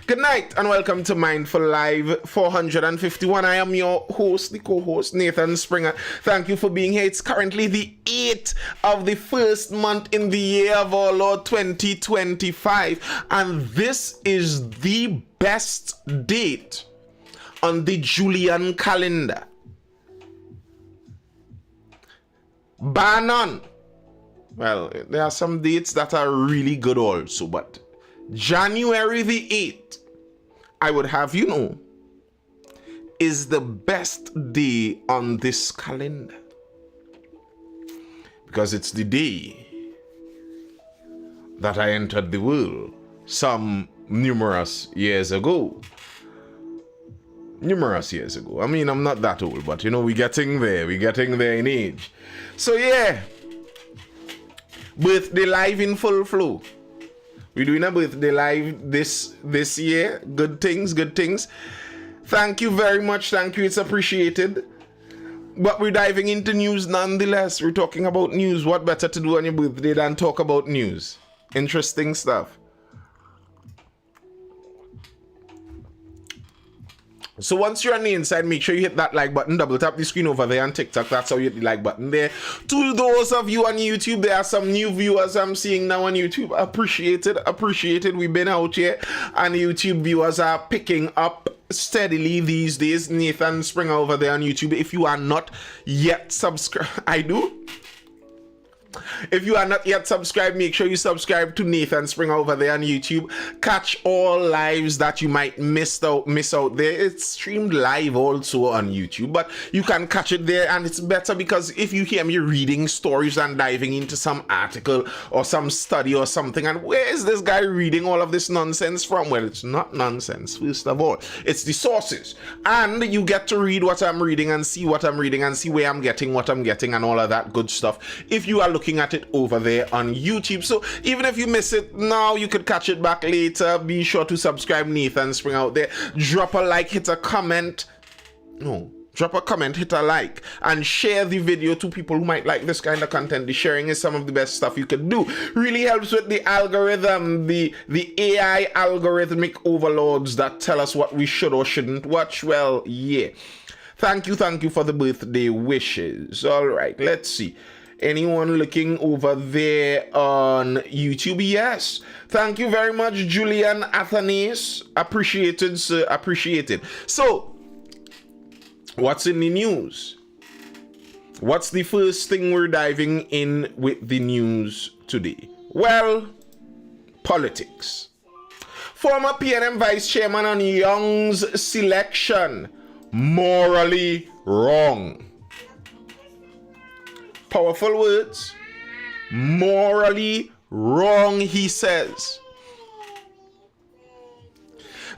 Good night and welcome to Mindful Live 451. I am your host, the co-host, Nathan Springer. Thank you for being here. It's currently the 8th of the first month in the year of our Lord 2025. And this is the best date on the Julian calendar. Bar none. Well, there are some dates that are really good also, but January the 8th, I would have you know, is the best day on this calendar. Because it's the day that I entered the world some numerous years ago. I mean, I'm not that old, but you know, we're getting there in age. So yeah, birthday live in full flow. We're doing a birthday live this year. Good things. Thank you very much. Thank you. It's appreciated. But we're diving into news nonetheless. We're talking about news. What better to do on your birthday than talk about news? Interesting stuff. So once you're on the inside, make sure you hit that like button, double tap the screen over there on TikTok. That's how you hit the like button there. To those of you on YouTube, there are some new viewers I'm seeing now on YouTube. Appreciated. We've been out here and YouTube viewers are picking up steadily these days. Nathan Springer over there on YouTube. If you are not yet subscribed, I do. If you are not yet subscribed, make sure you subscribe to Nathan Springer over there on YouTube. Catch all lives that you might miss out there. It's streamed live also on YouTube, but you can catch it there, and it's better because if you hear me reading stories and diving into some article or some study or something, and where is this guy reading all of this nonsense from? Well, it's not nonsense, first of all. It's the sources. And you get to read what I'm reading and see what I'm reading and see where I'm getting what I'm getting and all of that good stuff if you are looking at it over there on YouTube. So even if you miss it now, you could catch it back later. Be sure to subscribe, Nathan Spring out there. Drop a like, hit a comment. Drop a comment, hit a like, and share the video to people who might like this kind of content. The sharing is some of the best stuff you can do. Really helps with the algorithm, the AI algorithmic overlords that tell us what we should or shouldn't watch. Well, yeah. Thank you for the birthday wishes. All right, let's see. Anyone looking over there on YouTube? Yes. Thank you very much, Julian Athanase. Appreciated, sir. Appreciated. So, what's in the news? What's the first thing we're diving in with the news today? Well, politics. Former PNM Vice Chairman on Young's selection. Morally wrong. Powerful words. Morally wrong, he says.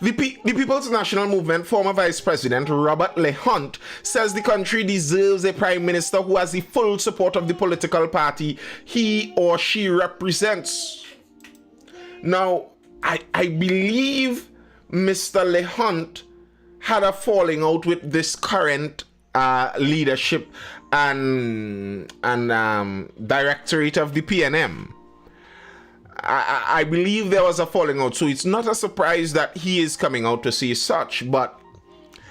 The People's National Movement former Vice President Robert LeHunt says the country deserves a Prime Minister who has the full support of the political party he or she represents. Now, I believe Mr. LeHunt had a falling out with this current leadership and directorate of the PNM. I believe there was a falling out, so it's not a surprise that he is coming out to say such, but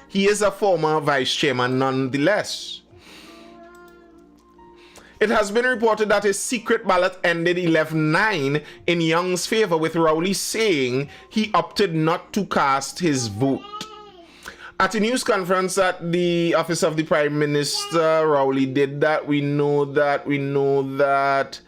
he is a former vice chairman nonetheless. It has been reported that his secret ballot ended 11-9 in Young's favor, with Rowley saying he opted not to cast his vote. At a news conference at the office of the Prime Minister, Rowley did that. We know that.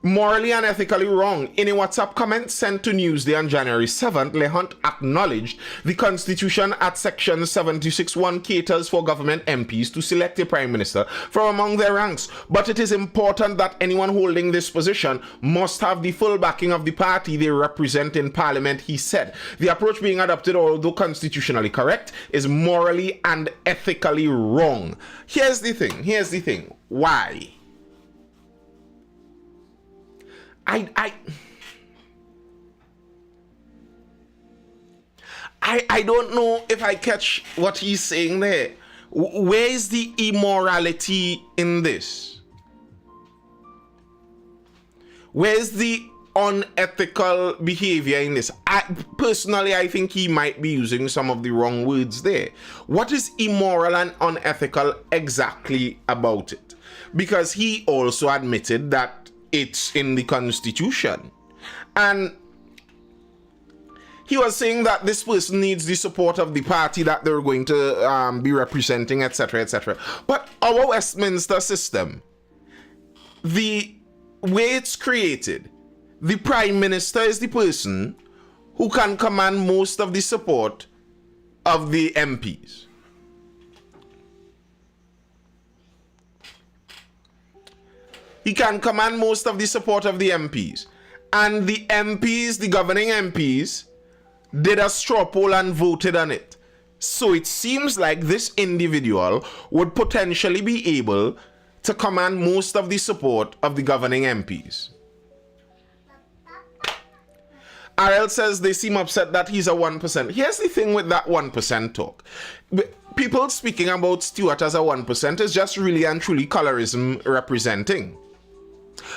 Morally and ethically wrong. In a WhatsApp comment sent to Newsday on January 7th, LeHunt acknowledged the Constitution at Section 76(1) caters for government MPs to select a Prime Minister from among their ranks, but it is important that anyone holding this position must have the full backing of the party they represent in Parliament, he said. The approach being adopted, although constitutionally correct, is morally and ethically wrong. Here's the thing. Why? I don't know if I catch what he's saying there. Where is the immorality in this? Where's the unethical behavior in this. Personally, I think he might be using some of the wrong words there. What is immoral and unethical exactly about it? Because he also admitted that it's in the Constitution. And he was saying that this person needs the support of the party that they're going to be representing, etc., etc. But our Westminster system, the way it's created, the Prime Minister is the person who can command most of the support of the MPs. He can command most of the support of the MPs. And the MPs, the governing MPs, did a straw poll and voted on it. So it seems like this individual would potentially be able to command most of the support of the governing MPs. RL says they seem upset that he's a 1%. Here's the thing with that 1% talk. People speaking about Stuart as a 1% is just really and truly colorism representing.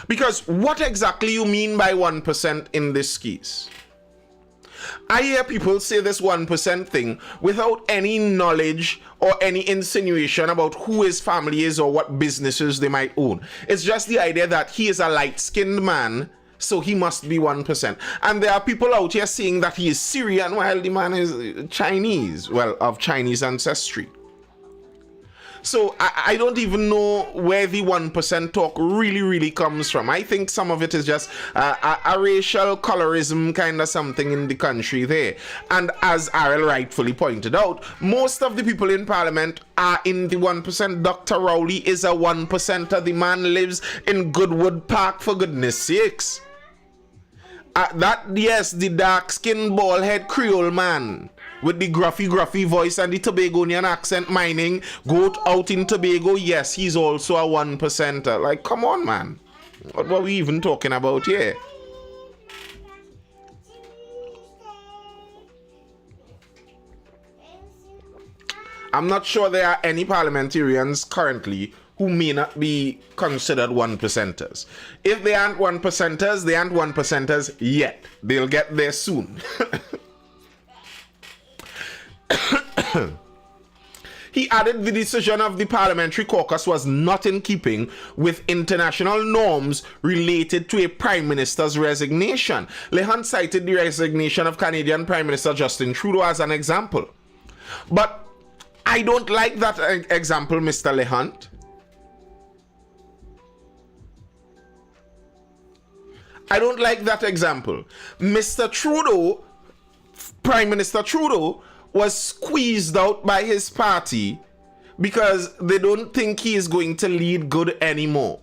Because what exactly you mean by 1% in this case? I hear people say this 1% thing without any knowledge or any insinuation about who his family is or what businesses they might own. It's just the idea that he is a light-skinned man, so he must be 1%. And there are people out here saying that he is Syrian while the man is Chinese, well, of Chinese ancestry. So I don't even know where the 1% talk really comes from. I think some of it is just a racial colorism kind of something in the country there. And as RL rightfully pointed out, most of the people in Parliament are in the 1%. Dr. Rowley is a 1%er. The man lives in Goodwood Park, for goodness sakes. Yes, the dark-skinned, bald-head Creole man with the gruffy voice and the Tobagonian accent, mining goat out in Tobago. Yes, he's also a 1%er. Like, come on, man. What were we even talking about here? I'm not sure there are any parliamentarians currently who may not be considered 1%ers. If they aren't 1%ers, they aren't 1%ers yet. They'll get there soon. He added the decision of the parliamentary caucus was not in keeping with international norms related to a prime minister's resignation. Lehunt cited the resignation of Canadian Prime Minister Justin Trudeau as an example. But I don't like that example, Mr. Lehunt. I don't like that example. Mr. Trudeau, Prime Minister Trudeau, was squeezed out by his party because they don't think he is going to lead good anymore.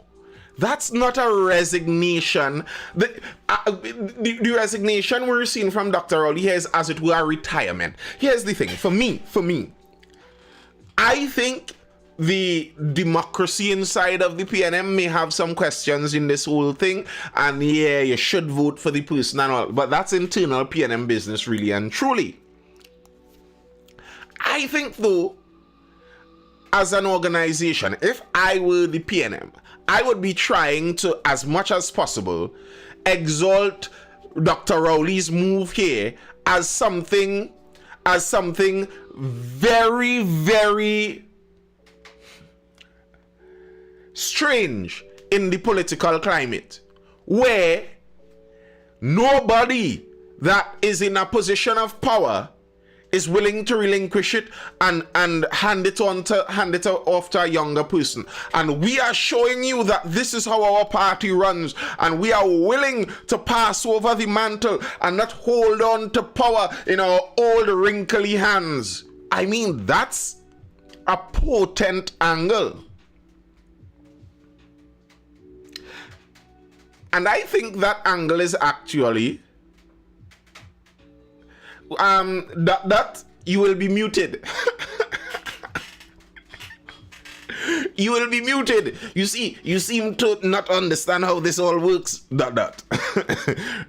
That's not a resignation. The resignation we're seeing from Dr. Rowley here is, as it were, a retirement. Here's the thing. For me, I think the democracy inside of the PNM may have some questions in this whole thing, and yeah, you should vote for the person and all, but that's internal PNM business, really and truly. I think, though, as an organization, if I were the PNM, I would be trying to, as much as possible, exalt Dr. Rowley's move here as something very, very strange in the political climate, where nobody that is in a position of power is willing to relinquish it and hand it off to a younger person. And we are showing you that this is how our party runs, and we are willing to pass over the mantle and not hold on to power in our old wrinkly hands. I mean, that's a potent angle. And I think that angle is actually that you will be muted. You will be muted. You see, you seem to not understand how this all works.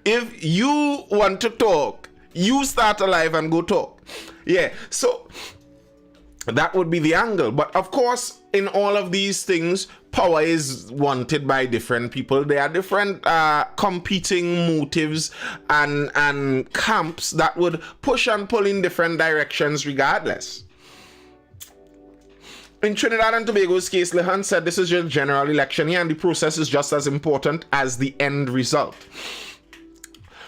If you want to talk, you start a live and go talk. Yeah, so that would be the angle. But of course, in all of these things, power is wanted by different people. There are different competing motives and camps that would push and pull in different directions regardless. In Trinidad and Tobago's case, Lehan said this is your general election here and the process is just as important as the end result.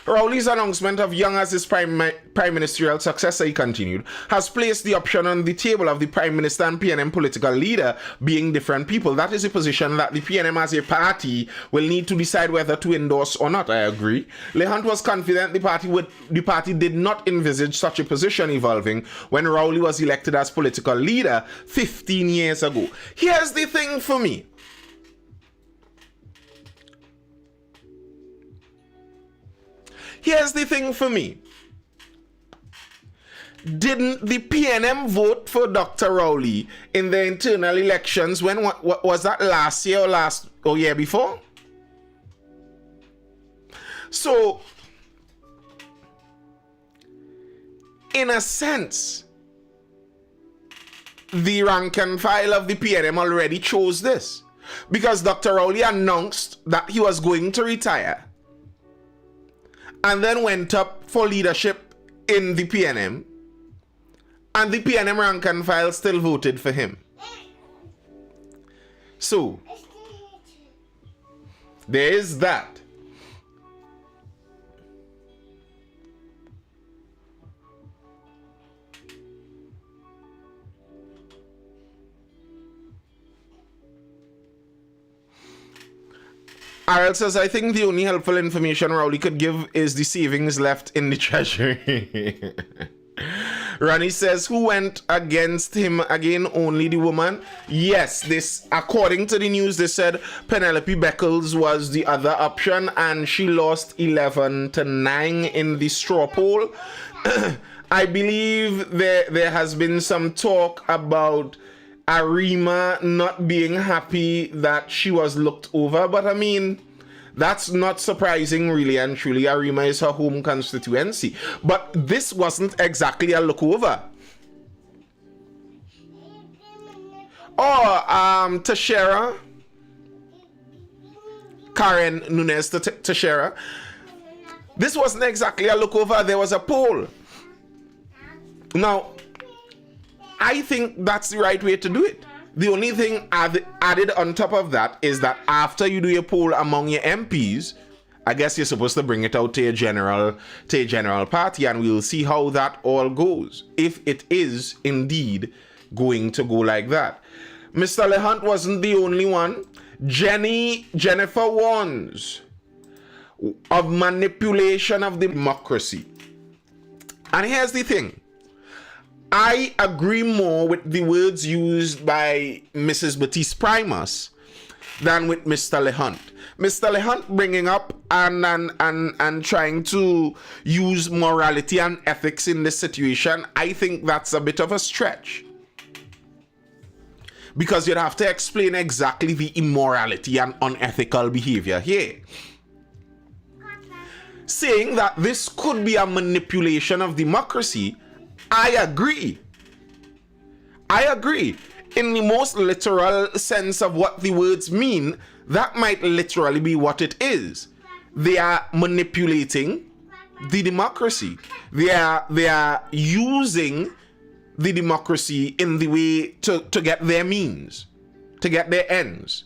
Rowley's announcement of Young as his prime ministerial successor, he continued, has placed the option on the table of the Prime Minister and PNM political leader being different people. That is a position that the PNM as a party will need to decide whether to endorse or not. I agree. Lehunt was confident the party did not envisage such a position evolving when Rowley was elected as political leader 15 years ago. Here's the thing for me. Here's the thing for me. Didn't the PNM vote for Dr. Rowley in the internal elections when, what was that, last year or year before? So, in a sense, the rank and file of the PNM already chose this. Because Dr. Rowley announced that he was going to retire and then went up for leadership in the PNM, and the PNM rank and file still voted for him. So, there is that. Ariel says, I think the only helpful information Rowley could give is the savings left in the treasury. Ronnie says, who went against him again? Only the woman? Yes, this, according to the news, they said Penelope Beckles was the other option and she lost 11-9 in the straw poll. I believe there has been some talk about Arima not being happy that she was looked over, but I mean, that's not surprising really and truly. Arima is her home constituency, but this wasn't exactly a look over. Tashera, Karen Nunes Tashera, this wasn't exactly a look over. There was a poll. Now, I think that's the right way to do it. The only thing added on top of that is that after you do a poll among your MPs, I guess you're supposed to bring it out to a general party, and we'll see how that all goes, if it is indeed going to go like that. Mr. Lehunt wasn't the only one. Jennifer warns of manipulation of democracy. And here's the thing. I agree more with the words used by Mrs. Batiste Primus than with Mr. Lehunt. Mr. Lehunt bringing up and trying to use morality and ethics in this situation, I think that's a bit of a stretch. Because you'd have to explain exactly the immorality and unethical behavior here. Saying that this could be a manipulation of democracy, I agree. In the most literal sense of what the words mean, that might literally be what it is. They are manipulating the democracy. They are using the democracy in the way to get their means, to get their ends.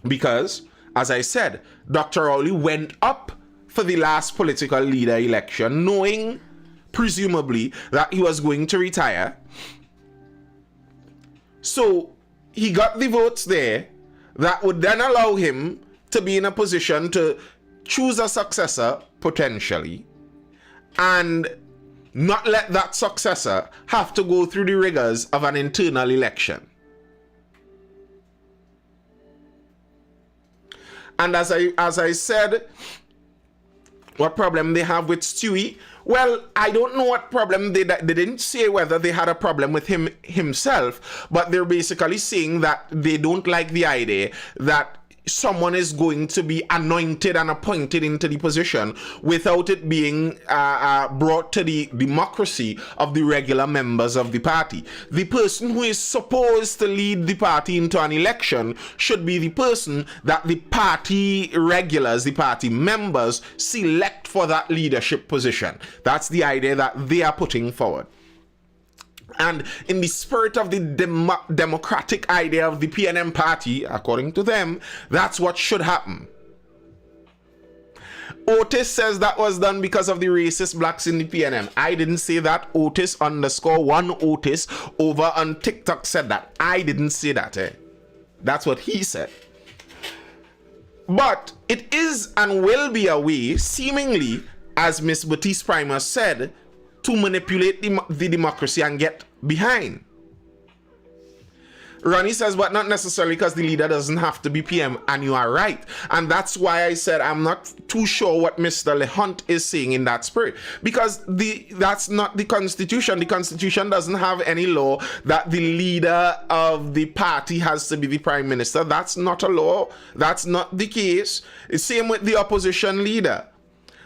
Because, as I said, Dr. Rowley went up for the last political leader election knowing, presumably, that he was going to retire. So he got the votes there that would then allow him to be in a position to choose a successor, potentially, and not let that successor have to go through the rigors of an internal election. And as I said, what problem they have with Stewie? Well, I don't know what problem they didn't say whether they had a problem with him himself, but they're basically saying that they don't like the idea that someone is going to be anointed and appointed into the position without it being brought to the democracy of the regular members of the party. The person who is supposed to lead the party into an election should be the person that the party regulars, the party members, select for that leadership position. That's the idea that they are putting forward. And in the spirit of the democratic idea of the PNM party, according to them, that's what should happen. Otis says that was done because of the racist blacks in the PNM. I didn't say that. Otis_1Otis over on TikTok said that. I didn't say that. That's what he said. But it is and will be a way, seemingly, as Miss Baptiste Primer said, to manipulate the democracy and get behind. Ronnie says, but not necessarily, because the leader doesn't have to be PM, and you are right. And that's why I said I'm not too sure what Mr. LeHunt is saying in that spirit, because that's not the Constitution. The Constitution doesn't have any law that the leader of the party has to be the Prime Minister. That's not a law. That's not the case. It's same with the opposition leader.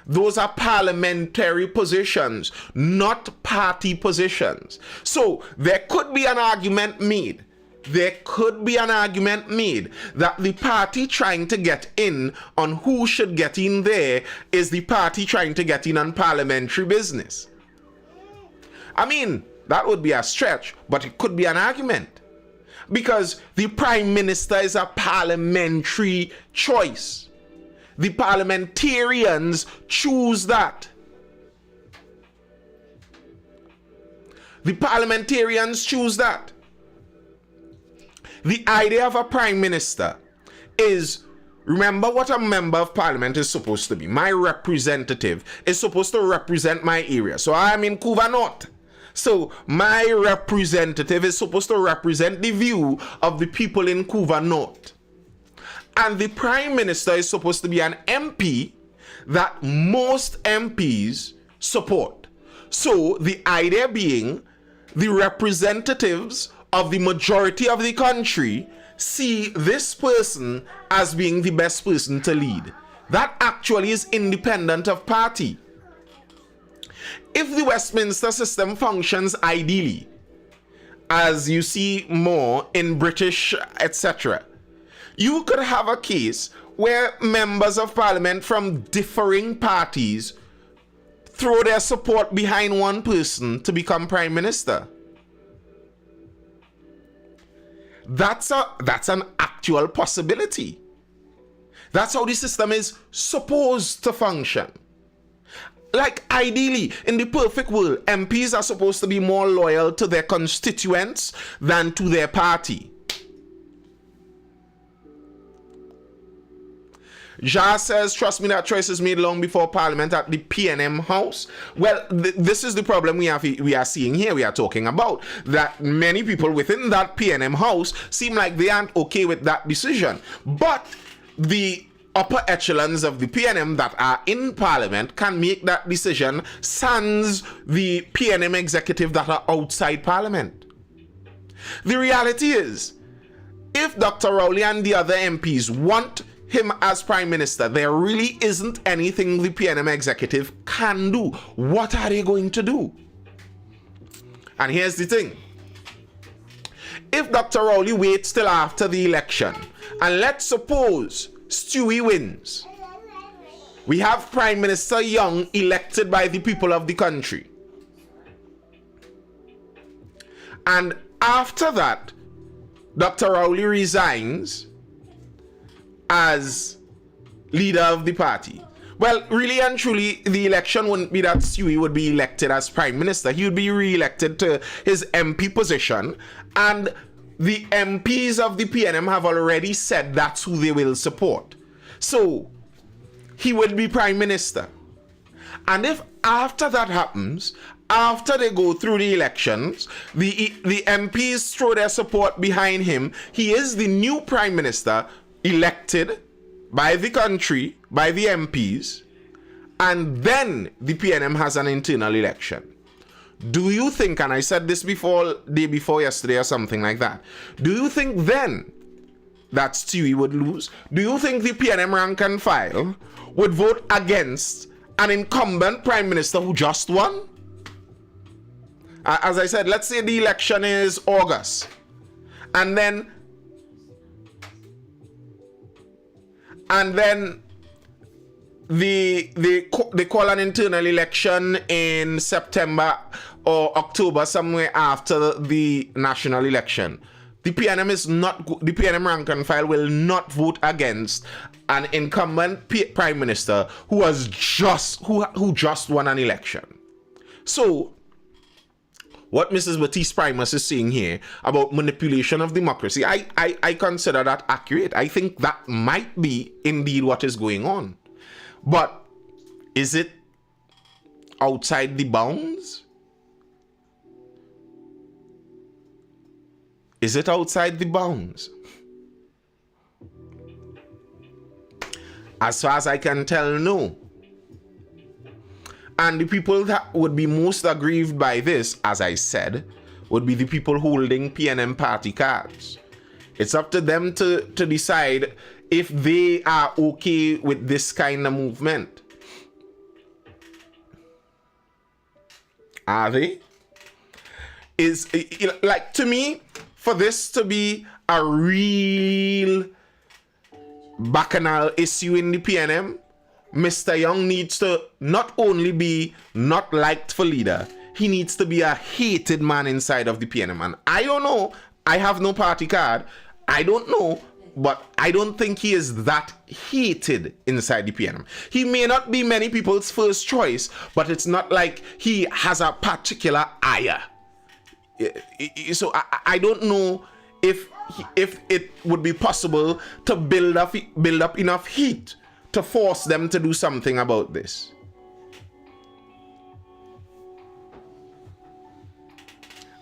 Those are parliamentary positions, not party positions. So there could be an argument made. There could be an argument made that the party trying to get in on who should get in there is the party trying to get in on parliamentary business. I mean, that would be a stretch, but it could be an argument. Because the Prime Minister is a parliamentary choice. The parliamentarians choose that. The parliamentarians choose that. The idea of a prime minister is, remember what a member of parliament is supposed to be. My representative is supposed to represent my area. So I'm in Couva North. So my representative is supposed to represent the view of the people in Couva North. And the Prime Minister is supposed to be an MP that most MPs support. So the idea being, the representatives of the majority of the country see this person as being the best person to lead. That actually is independent of party. If the Westminster system functions ideally, as you see more in British, etc., you could have a case where members of parliament from differing parties throw their support behind one person to become prime minister. That's an actual possibility. That's how the system is supposed to function. Like, ideally, in the perfect world, MPs are supposed to be more loyal to their constituents than to their party. Ja says, trust me, that choice is made long before Parliament at the PNM House. Well, this is the problem we are seeing here. We are talking about that many people within that PNM House seem like they aren't okay with that decision. But the upper echelons of the PNM that are in Parliament can make that decision, sans the PNM executive that are outside Parliament. The reality is, if Dr. Rowley and the other MPs want him as Prime Minister, there really isn't anything the PNM executive can do. What are they going to do? And here's the thing. If Dr. Rowley waits till after the election, and let's suppose Stewie wins, we have Prime Minister Young elected by the people of the country. And after that, Dr. Rowley resigns as leader of the party. Well, really and truly, the election wouldn't be that Stewie would be elected as Prime Minister. He would be re-elected to his MP position, and the MPs of the PNM have already said that's who they will support. So, he would be Prime Minister. And if after that happens, after they go through the elections, the MPs throw their support behind him, he is the new Prime Minister, elected by the country, by the MPs, and then the PNM has an internal election. Do you think, and I said this before, day before yesterday or something like that, do you think then that Stewie would lose? Do you think the PNM rank and file would vote against an incumbent prime minister who just won? As I said, let's say the election is August, and then they call an internal election in September or October, somewhere after the national election. The PNM rank and file will not vote against an incumbent prime minister who just won an election. So what Mrs. Batiste Primus is saying here about manipulation of democracy, I consider that accurate. I think that might be indeed what is going on. But is it outside the bounds? Is it outside the bounds? As far as I can tell, no. And the people that would be most aggrieved by this, as I said, would be the people holding PNM party cards. It's up to them to decide if they are okay with this kind of movement. Are they? Like, to me, for this to be a real bacchanal issue in the PNM, Mr. Young needs to not only be not liked for leader, he needs to be a hated man inside of the PNM. And I don't know, I have no party card, I don't know, but I don't think he is that hated inside the PNM. He may not be many people's first choice, but it's not like he has a particular ire. So I don't know if it would be possible to build up enough heat to force them to do something about this.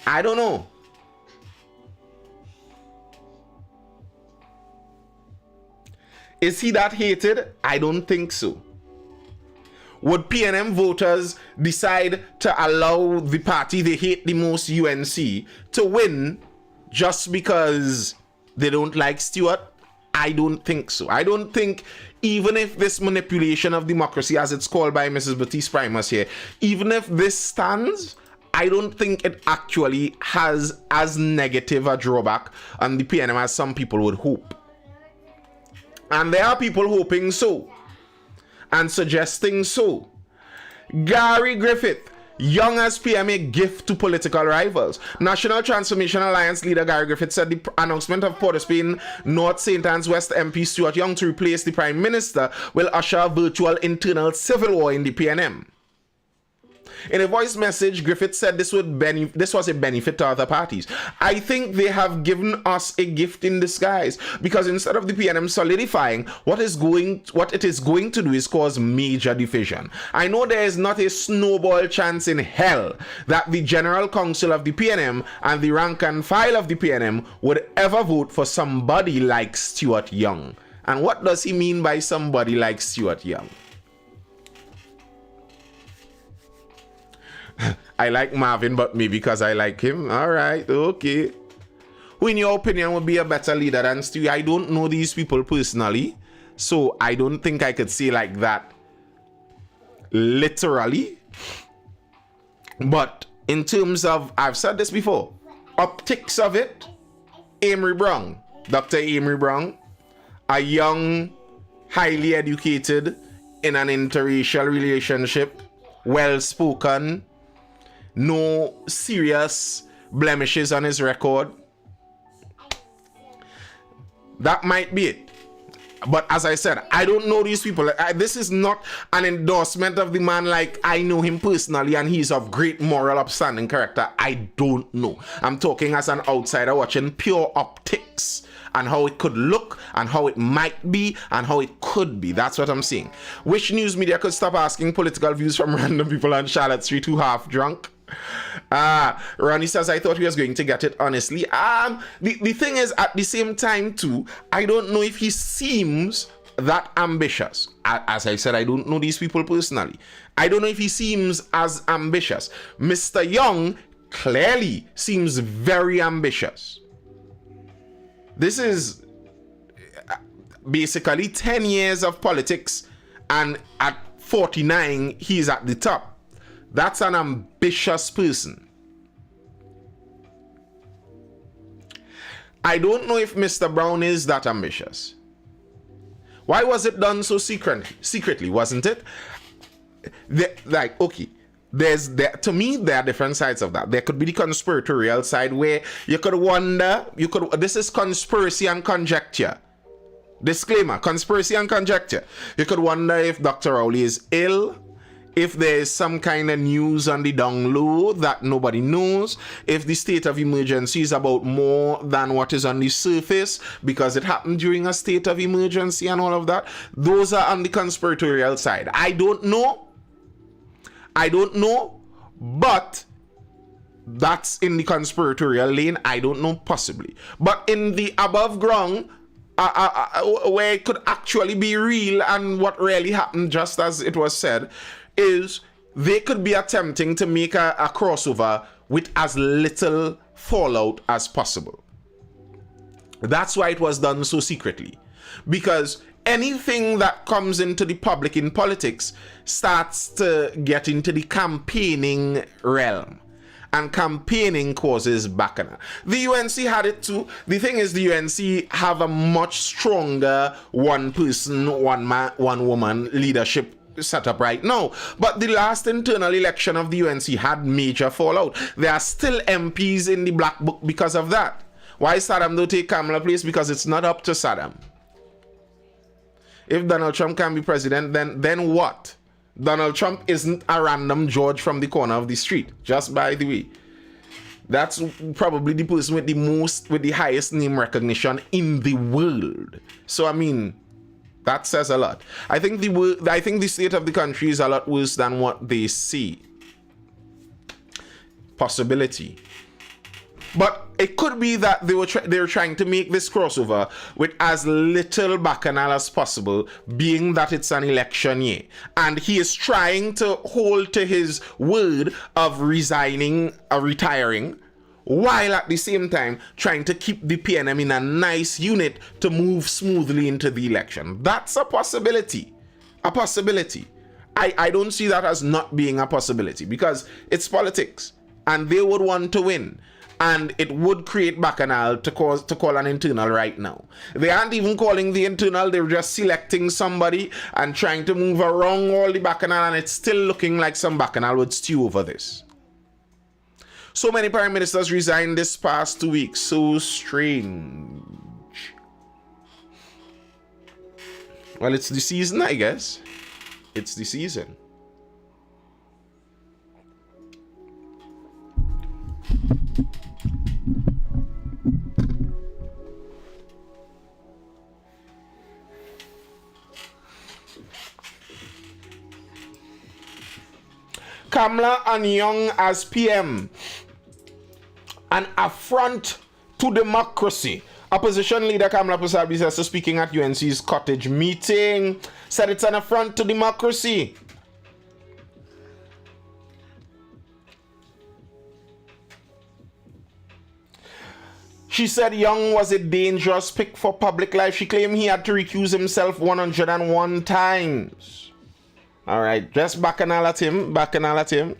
I don't know. Is he that hated? I don't think so. Would PNM voters decide to allow the party they hate the most, UNC, to win just because they don't like Stewart? I don't think so. I don't think, even if this manipulation of democracy, as it's called by Mrs. Batiste Primus here, even if this stands, I don't think it actually has as negative a drawback on the PNM as some people would hope. And there are people hoping so and suggesting so. Gary Griffith, Young as PM a gift to political rivals. National Transformation Alliance leader Gary Griffith said the announcement of Port of Spain North St. Anne's West MP Stuart Young to replace the Prime Minister will usher a virtual internal civil war in the PNM. In a voice message, Griffith said this was a benefit to other parties. I think they have given us a gift in disguise, because instead of the PNM solidifying, what it is going to do is cause major division. I know there is not a snowball chance in hell that the General Council of the PNM and the rank and file of the PNM would ever vote for somebody like Stuart Young. And what does he mean by somebody like Stuart Young? I like Marvin, but maybe because I like him. All right, okay. Who in your opinion would be a better leader than Stewie? I don't know these people personally, so I don't think I could say like that literally. But in terms of, I've said this before, optics of it, Amory Brown, Dr. Amory Brown, a young, highly educated, in an interracial relationship, well-spoken, no serious blemishes on his record. That might be it. But as I said, I don't know these people. This is not an endorsement of the man like I know him personally and he's of great moral upstanding character. I don't know. I'm talking as an outsider watching pure optics and how it could look and how it might be and how it could be. That's what I'm saying. Wish news media could stop asking political views from random people on Charlotte Street who half drunk. Ronnie says, I thought he was going to get it, honestly. The thing is, at the same time too, I don't know if he seems that ambitious. As I said, I don't know these people personally. I don't know if he seems as ambitious. Mr. Young clearly seems very ambitious. This is basically 10 years of politics, and at 49, he's at the top. That's an ambitious person. I don't know if Mr. Brown is that ambitious. Why was it done so secretly, wasn't it? Okay, to me, there are different sides of that. There could be the conspiratorial side where you could wonder, this is conspiracy and conjecture. Disclaimer, conspiracy and conjecture. You could wonder if Dr. Rowley is ill, if there is some kind of news on the down low that nobody knows, if the state of emergency is about more than what is on the surface because it happened during a state of emergency and all of that. Those are on the conspiratorial side. I don't know, but that's in the conspiratorial lane. I don't know, possibly. But in the above ground, where it could actually be real and what really happened, just as it was said, is they could be attempting to make a crossover with as little fallout as possible. That's why it was done so secretly. Because anything that comes into the public in politics starts to get into the campaigning realm. And campaigning causes bacchanal. The UNC had it too. The thing is, the UNC have a much stronger one person, one man, one woman leadership set up right now. But the last internal election of the UNC had major fallout. There are still MPs in the black book because of that. Why Saddam don't take Kamala place? Because it's not up to Saddam. If Donald Trump can be president, then what? Donald Trump isn't a random George from the corner of the street, just by the way. That's probably the person with the highest name recognition in the world. So I mean, that says a lot. I think the state of the country is a lot worse than what they see. Possibility. But it could be that they were trying to make this crossover with as little bacchanal as possible, being that it's an election year. And he is trying to hold to his word of retiring, while at the same time trying to keep the PNM in a nice unit to move smoothly into the election. That's a possibility. A possibility. I don't see that as not being a possibility, because it's politics and they would want to win. And it would create bacchanal to call an internal right now. They aren't even calling the internal, they're just selecting somebody and trying to move around all the bacchanal, and it's still looking like some bacchanal would stew over this. So many prime ministers resigned this past 2 weeks. So strange. Well, it's the season, I guess. It's the season. Kamala and Young as PM. An affront to democracy. Opposition leader Kamala Prasad, speaking at UNC's cottage meeting, said it's an affront to democracy. She said Young was a dangerous pick for public life. She claimed he had to recuse himself 101 times. All right, just bacchanal at him, bacchanal at him.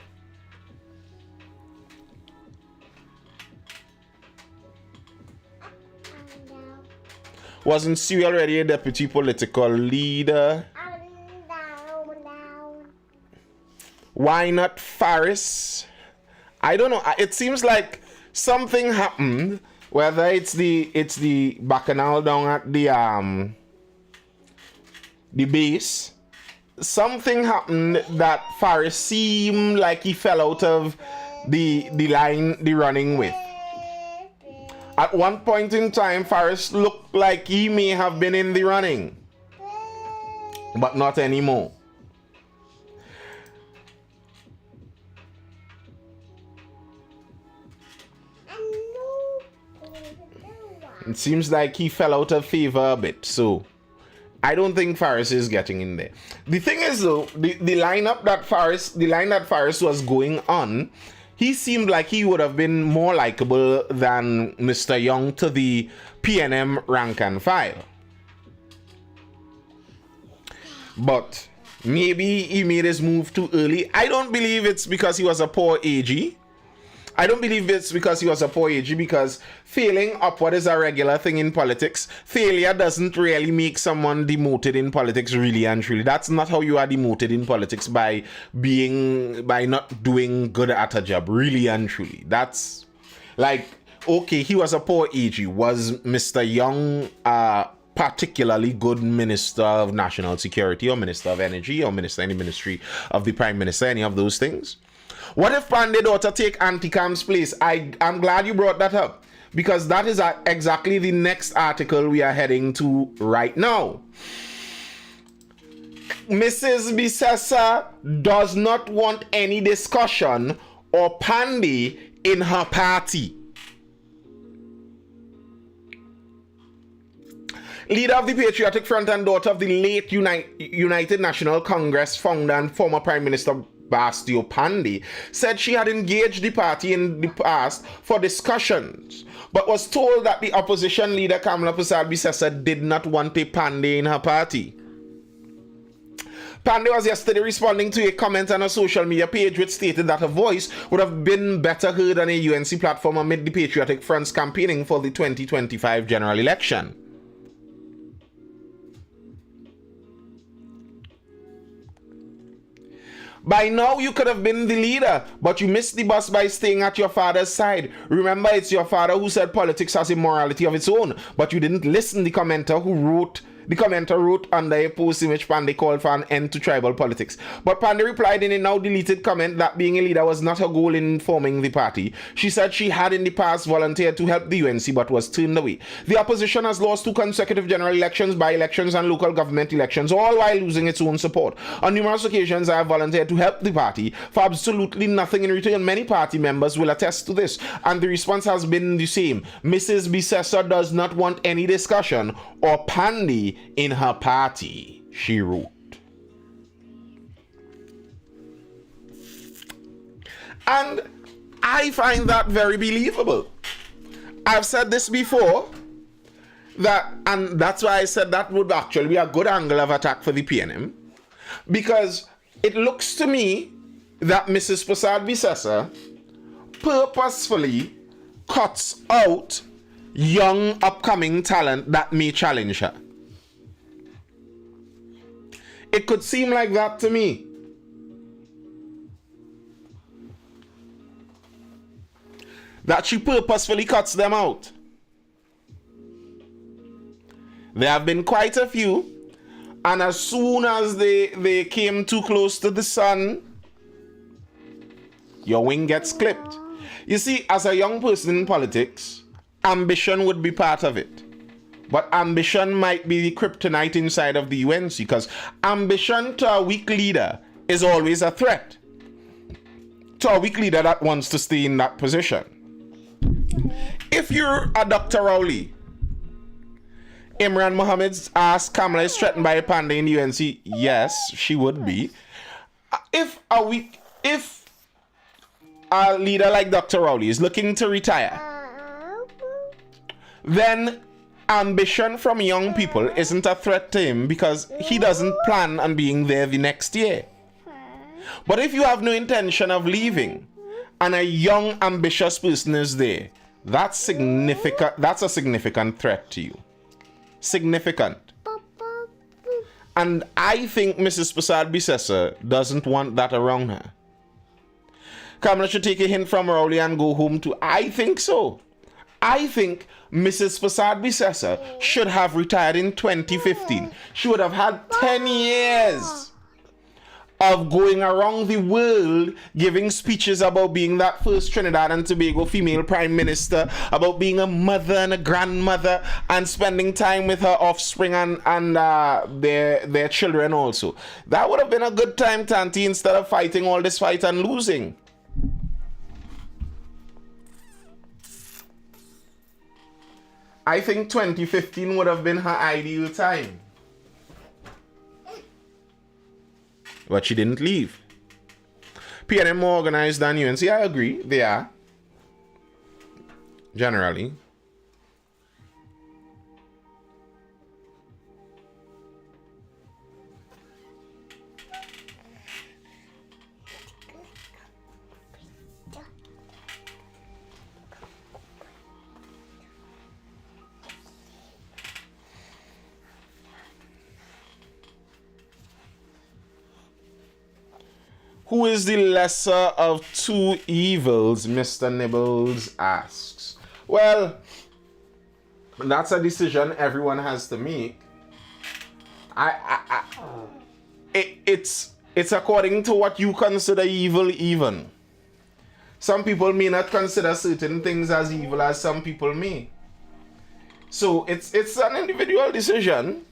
Wasn't Sue already a deputy political leader? Why not Faris? I don't know. It seems like something happened. Whether it's the bacchanal down at the base. Something happened that Faris seemed like he fell out of the running with. At one point in time, Faris looked like he may have been in the running, but not anymore. It seems like he fell out of favor a bit, so I don't think Faris is getting in there. The thing is though, the line that Faris was going on, he seemed like he would have been more likable than Mr. Young to the PNM rank and file. But maybe he made his move too early. I don't believe it's because he was a poor AG. I don't believe it's because he was a poor AG, because failing upward is a regular thing in politics. Failure doesn't really make someone demoted in politics, really and truly. That's not how you are demoted in politics, by not doing good at a job, really and truly. That's like, okay, he was a poor AG. Was Mr. Young particularly good Minister of National Security, or Minister of Energy, or Minister, any ministry of the Prime Minister, any of those things? What if Pandey daughter take Anti-Cam's place? I'm glad you brought that up, because that is exactly the next article we are heading to right now. Mrs. Bisesa does not want any discussion or Pandey in her party. Leader of the Patriotic Front and daughter of the late United National Congress founder and former Prime Minister Bastio Pandey said she had engaged the party in the past for discussions, but was told that the opposition leader Kamala Persad-Bissessar did not want a Pandey in her party. Pandey was yesterday responding to a comment on a social media page which stated that her voice would have been better heard on a UNC platform amid the Patriotic Front's campaigning for the 2025 general election. By now, you could have been the leader, but you missed the bus by staying at your father's side. Remember, it's your father who said politics has a morality of its own, but you didn't listen. The commenter wrote under a post in which Pandey called for an end to tribal politics. But Pandey replied in a now deleted comment that being a leader was not her goal in forming the party. She said she had in the past volunteered to help the UNC but was turned away. The opposition has lost 2 consecutive general elections, by-elections and local government elections, all while losing its own support. On numerous occasions, I have volunteered to help the party for absolutely nothing in return. Many party members will attest to this, and the response has been the same. Mrs. Bissessar does not want any discussion or Pandey in her party, she wrote. And I find that very believable. I've said this before, and that's why I said that would actually be a good angle of attack for the PNM, because it looks to me that Mrs. Persad-Bissessar purposefully cuts out young upcoming talent that may challenge her. It could seem like that to me. That she purposefully cuts them out. There have been quite a few, and as soon as they came too close to the sun, your wing gets clipped. You see, as a young person in politics, ambition would be part of it. But ambition might be the kryptonite inside of the UNC, because ambition to a weak leader is always a threat. To a weak leader that wants to stay in that position. If you're a Dr. Rowley, Imran Mohammed's asked Kamala is threatened by a Pandey in the UNC. Yes, she would be. If a leader like Dr. Rowley is looking to retire, then ambition from young people isn't a threat to him, because he doesn't plan on being there the next year. But if you have no intention of leaving and a young ambitious person is there, that's significant. That's a significant threat to you. Significant. And I think Mrs. Persad-Bissessar doesn't want that around her. Kamala should take a hint from Rowley and go home too. I think so. I think Mrs. Persad-Bissessar should have retired in 2015. She would have had 10 years of going around the world giving speeches about being that first Trinidad and Tobago female prime minister, about being a mother and a grandmother, and spending time with her offspring and their children also. That would have been a good time, Tanti, instead of fighting all this fight and losing. I think 2015 would have been her ideal time. But she didn't leave. PNM more organized than UNC. I agree, they are. Generally. Who is the lesser of two evils? Mr. Nibbles asks. Well, that's a decision everyone has to make. It's according to what you consider evil even. Some people may not consider certain things as evil as some people may. So it's an individual decision.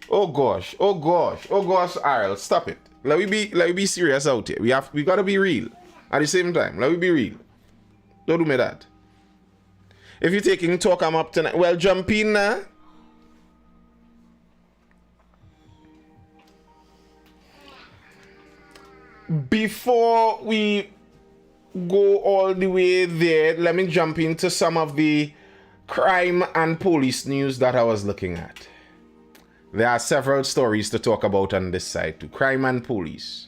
Oh gosh, Ariel, stop it. Let me be serious out here. We gotta be real. At the same time, let me be real. Don't do me that. If you're taking talk, I'm up tonight. Well, jump in now. Before we go all the way there, let me jump into some of the crime and police news that I was looking at. There are several stories to talk about on this side too. Crime and police.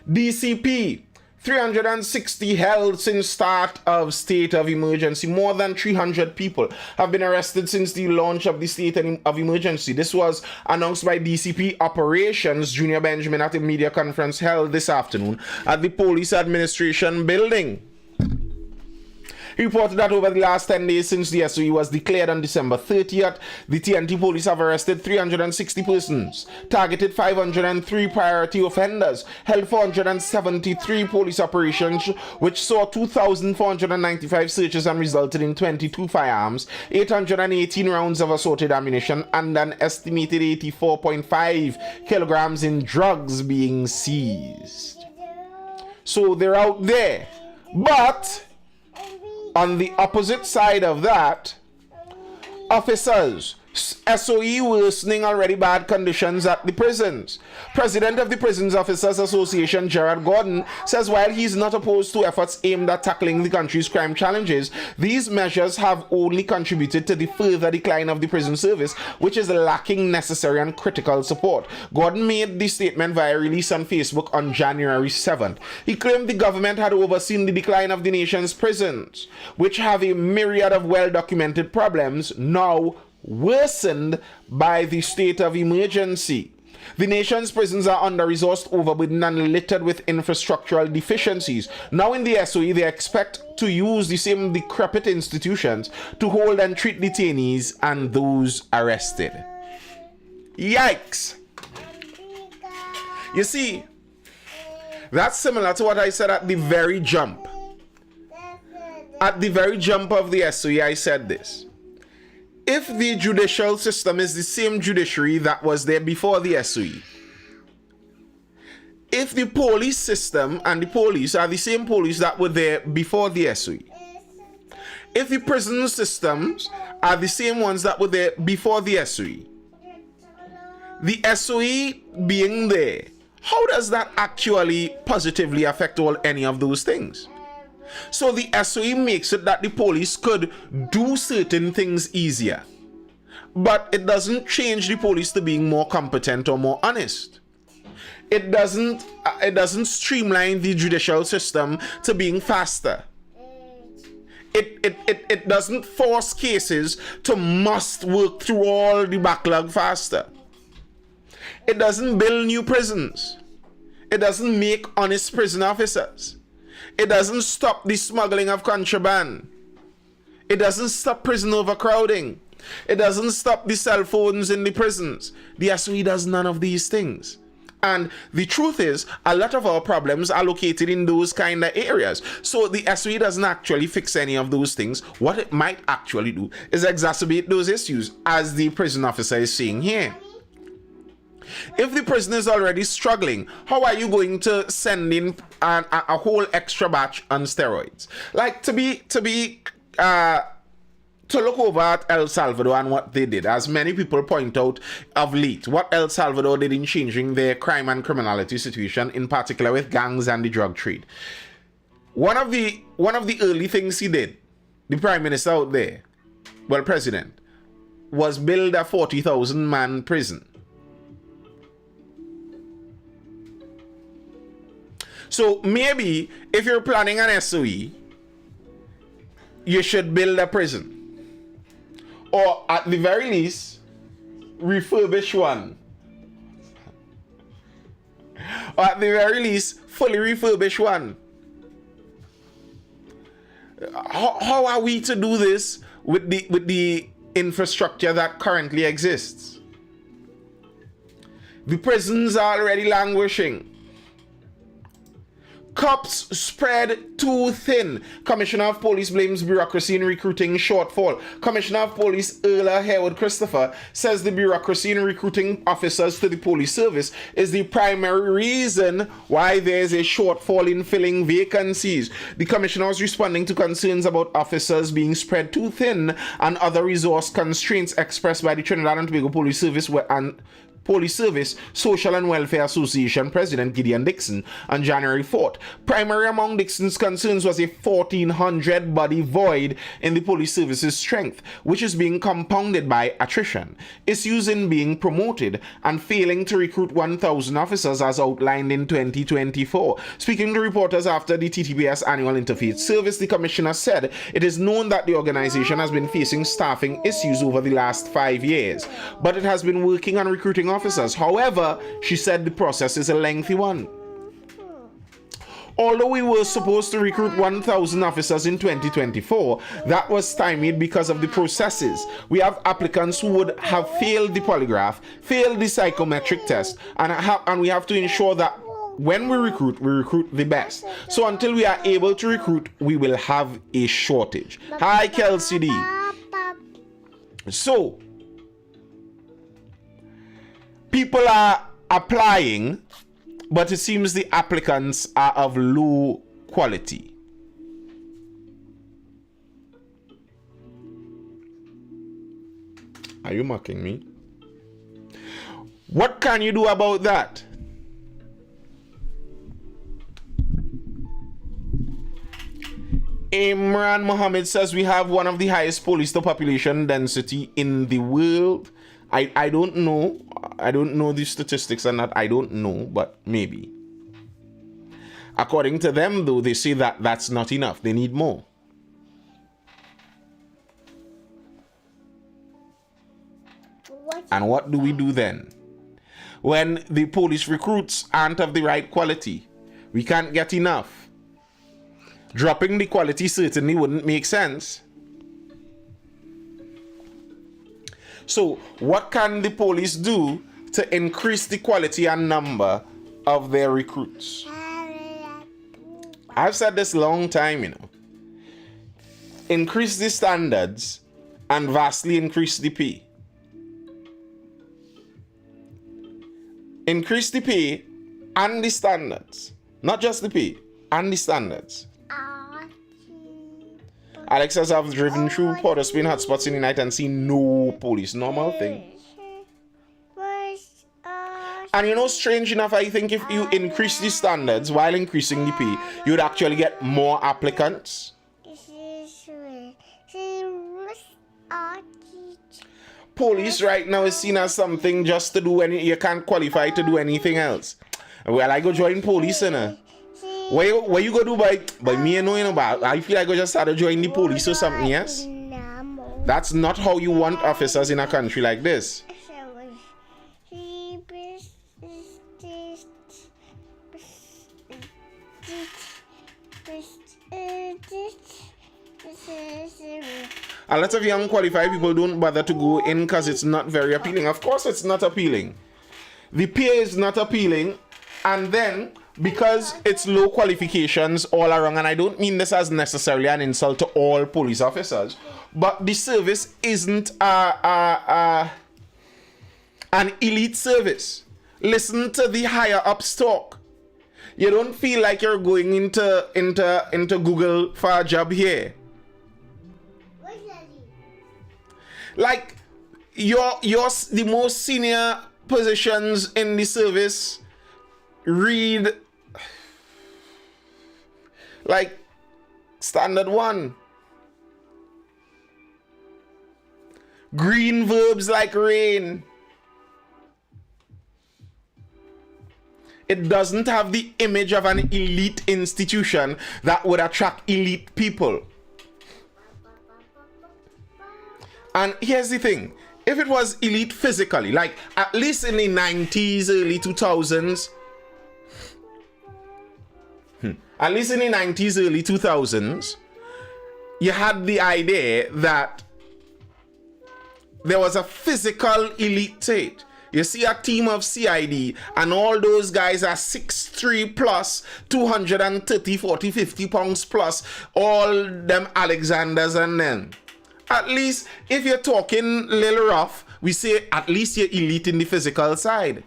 DCP, 360 held since start of state of emergency. More than 300 people have been arrested since the launch of the state of emergency. This was announced by DCP Operations Junior Benjamin at a media conference held this afternoon at the Police Administration Building. He reported that over the last 10 days since the SOE was declared on December 30th, the TNT police have arrested 360 persons, targeted 503 priority offenders, held 473 police operations, which saw 2,495 searches and resulted in 22 firearms, 818 rounds of assorted ammunition, and an estimated 84.5 kilograms in drugs being seized. So they're out there. But on the opposite side of that, officers, SOE worsening already bad conditions at the prisons. President of the Prisons Officers Association, Gerard Gordon, says while he's not opposed to efforts aimed at tackling the country's crime challenges, these measures have only contributed to the further decline of the prison service, which is lacking necessary and critical support. Gordon made the statement via a release on Facebook on January 7th. He claimed the government had overseen the decline of the nation's prisons, which have a myriad of well-documented problems, now worsened by the state of emergency. The nation's prisons are under-resourced, overburdened, and littered with infrastructural deficiencies. Now in the SOE, they expect to use the same decrepit institutions to hold and treat detainees and those arrested. Yikes! You see, that's similar to what I said at the very jump. At the very jump of the SOE, I said this. If the judicial system is the same judiciary that was there before the SOE, if the police system and the police are the same police that were there before the SOE, if the prison systems are the same ones that were there before the SOE being there, how does that actually positively affect any of those things? So the SOE makes it that the police could do certain things easier, but it doesn't change the police to being more competent or more honest. It doesn't streamline the judicial system to being faster. It doesn't force cases to must work through all the backlog faster. It doesn't build new prisons. It doesn't make honest prison officers. It doesn't stop the smuggling of contraband. It doesn't stop prison overcrowding. It doesn't stop the cell phones in the prisons. The SOE does none of these things. And the truth is, a lot of our problems are located in those kind of areas. So the SOE doesn't actually fix any of those things. What it might actually do is exacerbate those issues, as the prison officer is saying here. If the prison is already struggling, how are you going to send in a whole extra batch on steroids? Like to look over at El Salvador and what they did, as many people point out of late, what El Salvador did in changing their crime and criminality situation, in particular with gangs and the drug trade. One of the early things he did, the prime minister out there, well, president, was build a 40,000 man prison. So maybe if you're planning an SOE, you should build a prison. Or at the very least, refurbish one. or at the very least, fully refurbished one. How are we to do this with the infrastructure that currently exists? The prisons are already languishing. Cops spread too thin. Commissioner of Police blames bureaucracy in recruiting shortfall. Commissioner of Police Erla Harewood Christopher says the bureaucracy in recruiting officers to the police service is the primary reason why there is a shortfall in filling vacancies. The commissioner was responding to concerns about officers being spread too thin and other resource constraints expressed by the Trinidad and Tobago Police Service Social and Welfare Association President Gideon Dixon on January 4th. Primary among Dixon's concerns was a 1,400 body void in the police service's strength, which is being compounded by attrition, issues in being promoted, and failing to recruit 1,000 officers as outlined in 2024. Speaking to reporters after the TTPS annual interfaith service, the commissioner said it is known that the organization has been facing staffing issues over the last 5 years, but it has been working on recruiting officers. However, she said the process is a lengthy one. Although we were supposed to recruit 1,000 officers in 2024, that was stymied because of the processes. We have applicants who would have failed the polygraph, failed the psychometric test, and we have to ensure that when we recruit the best. So until we are able to recruit, we will have a shortage. Hi, Kelsey D. So, people are applying, but it seems the applicants are of low quality. Are you mocking me? What can you do about that? Imran Mohammed says we have one of the highest police to population density in the world. I don't know. I don't know the statistics on that. I don't know, but maybe. According to them, though, they say that that's not enough. They need more. And what do we do then? When the police recruits aren't of the right quality, we can't get enough. Dropping the quality certainly wouldn't make sense. So, what can the police do to increase the quality and number of their recruits? I've said this a long time, you know. Increase the standards and vastly increase the pay. Increase the pay and the standards. Not just the pay, and the standards. Alex says I've driven through Port of Spain hotspots in the night and seen no police. Normal thing. And you know, strange enough, I think if you increase the standards while increasing the pay, you'd actually get more applicants. Police right now is seen as something just to do you can't qualify to do anything else. Well, I go join police, you know. What you go do by me, you know, but I feel like I just started joining the police or something, yes? That's not how you want officers in a country like this. A lot of young qualified people don't bother to go in because it's not very appealing. Of course it's not appealing. The pay is not appealing, and then because it's low qualifications all around, and I don't mean this as necessarily an insult to all police officers, but the service isn't an elite service. Listen to the higher ups talk. You don't feel like you're going into Google for a job here. Like the most senior positions in the service read like standard 1. Green verbs like rain. It doesn't have the image of an elite institution that would attract elite people. And here's the thing. If it was elite physically, like at least in the 90s, early 2000s, at least in the 90s, early 2000s, you had the idea that there was a physical elite state. You see a team of CID and all those guys are 6'3 plus, 230, 40, 50 pounds plus, all them Alexanders and them. At least, if you're talking little rough, we say at least you're elite in the physical side.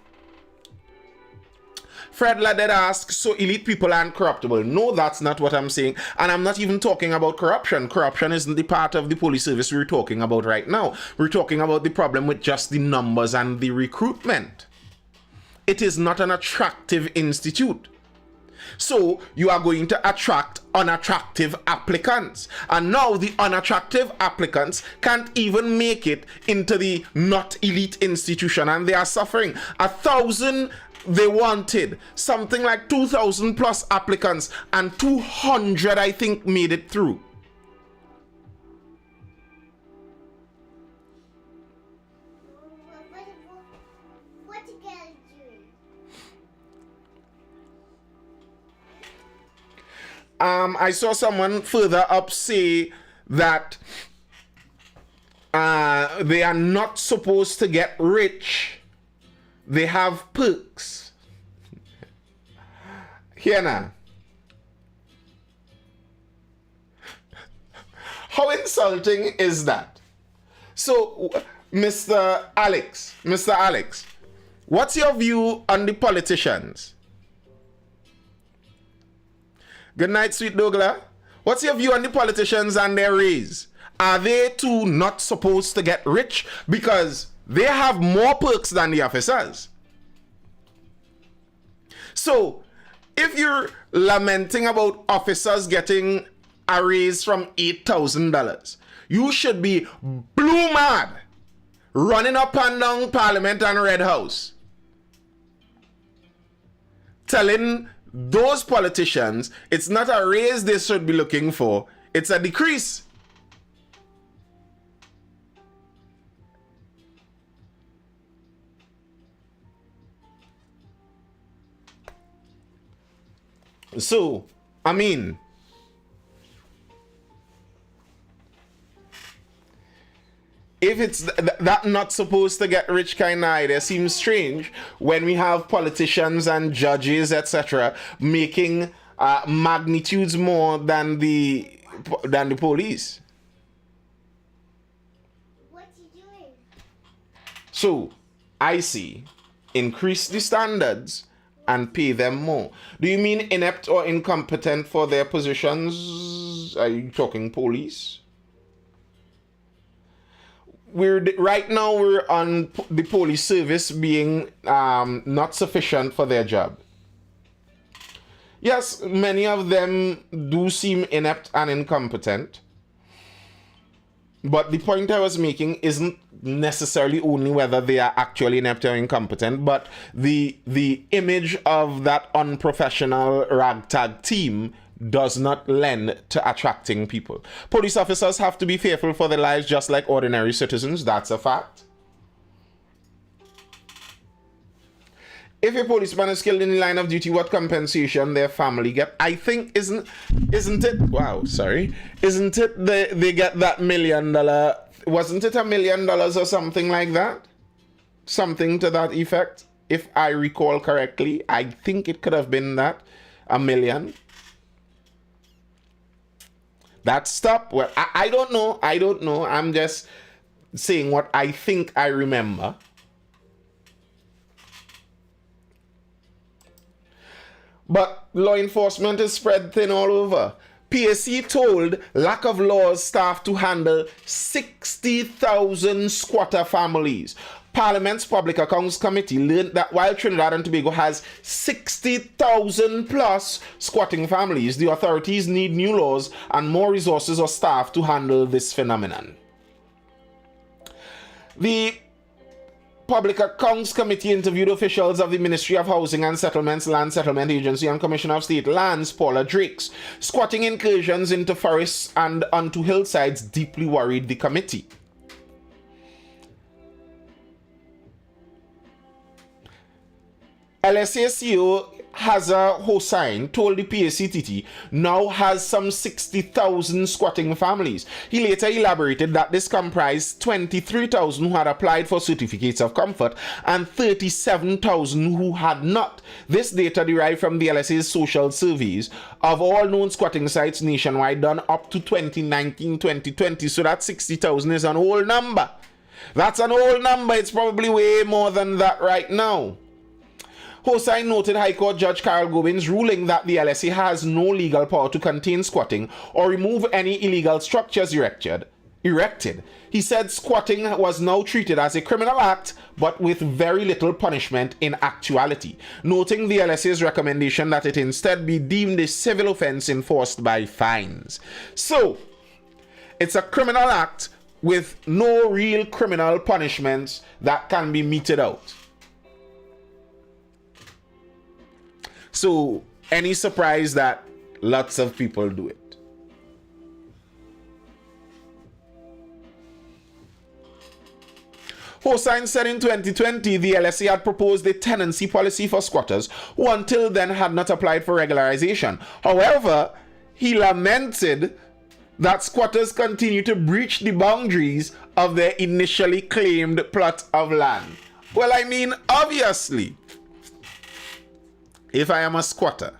Fred Ladded asks, so elite people aren't corruptible? No, that's not what I'm saying. And I'm not even talking about corruption. Corruption isn't the part of the police service we're talking about right now. We're talking about the problem with just the numbers and the recruitment. It is not an attractive institute. So you are going to attract unattractive applicants. And now the unattractive applicants can't even make it into the not elite institution, and they are suffering. 1,000 they wanted, something like 2,000 plus applicants, and 200 I think made it through. What you guys doing? I saw someone further up say that they are not supposed to get rich. They have perks. Here now. How insulting is that? So, Mr. Alex, what's your view on the politicians? Good night, sweet Douglas. What's your view on the politicians and their raise? Are they too not supposed to get rich because they have more perks than the officers? So, if you're lamenting about officers getting a raise from $8,000, you should be blue mad, running up and down Parliament and Red House, telling those politicians it's not a raise they should be looking for, it's a decrease. So, I mean, if it's that not supposed to get rich kind of idea, seems strange when we have politicians and judges, etc., making magnitudes more than the police. What you doing? So, I see, increase the standards and pay them more. Do you mean inept or incompetent for their positions? Are you talking police? Right now we're on the police service being not sufficient for their job. Yes, many of them do seem inept and incompetent. But the point I was making isn't necessarily only whether they are actually inept or incompetent, but the image of that unprofessional ragtag team does not lend to attracting people. Police officers have to be fearful for their lives just like ordinary citizens. That's a fact. If a policeman is killed in the line of duty, what compensation their family get? I think isn't it? Wow, sorry. Isn't it they get that $1 million? Wasn't it $1 million or something like that? Something to that effect, if I recall correctly. I think it could have been that, $1 million. That stop. Well, I don't know. I'm just saying what I think I remember. But law enforcement is spread thin all over. PSC told lack of laws staff to handle 60,000 squatter families. Parliament's Public Accounts Committee learned that while Trinidad and Tobago has 60,000 plus squatting families, the authorities need new laws and more resources or staff to handle this phenomenon. The Public Accounts Committee interviewed officials of the Ministry of Housing and Settlements, Land Settlement Agency, and Commissioner of State Lands, Paula Drakes. Squatting incursions into forests and onto hillsides deeply worried the committee. LSA CEO Hazza Hossain told the PACTT now has some 60,000 squatting families. He later elaborated that this comprised 23,000 who had applied for certificates of comfort and 37,000 who had not. This data derived from the LSA's social surveys of all known squatting sites nationwide done up to 2019-2020. So that 60,000 is an old number. That's an old number. It's probably way more than that right now. Hossain noted High Court Judge Carol Gobin's ruling that the LSA has no legal power to contain squatting or remove any illegal structures erected. He said squatting was now treated as a criminal act, but with very little punishment in actuality, noting the LSA's recommendation that it instead be deemed a civil offense enforced by fines. So, it's a criminal act with no real criminal punishments that can be meted out. So, any surprise that lots of people do it? Hossain said in 2020 the LSA had proposed a tenancy policy for squatters who until then had not applied for regularization. However, he lamented that squatters continue to breach the boundaries of their initially claimed plot of land. Well, I mean, obviously, if I am a squatter,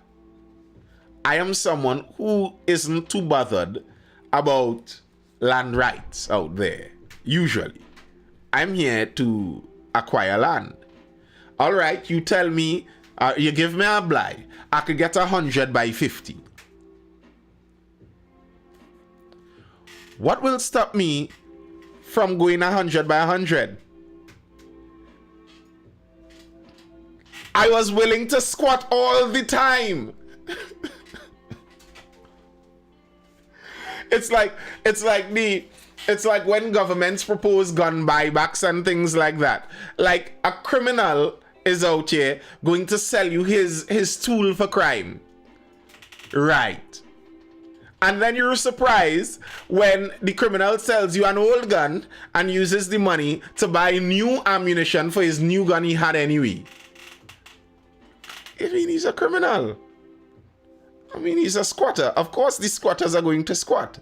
I am someone who isn't too bothered about land rights out there. Usually, I'm here to acquire land. All right, you tell me, you give me a blight, I could get 100 by 50. What will stop me from going 100 by 100? I was willing to squat all the time. It's like when governments propose gun buybacks and things like that. Like a criminal is out here going to sell you his tool for crime. Right. And then you're surprised when the criminal sells you an old gun and uses the money to buy new ammunition for his new gun he had anyway. I mean, he's a criminal. I mean, he's a squatter. Of course, the squatters are going to squat.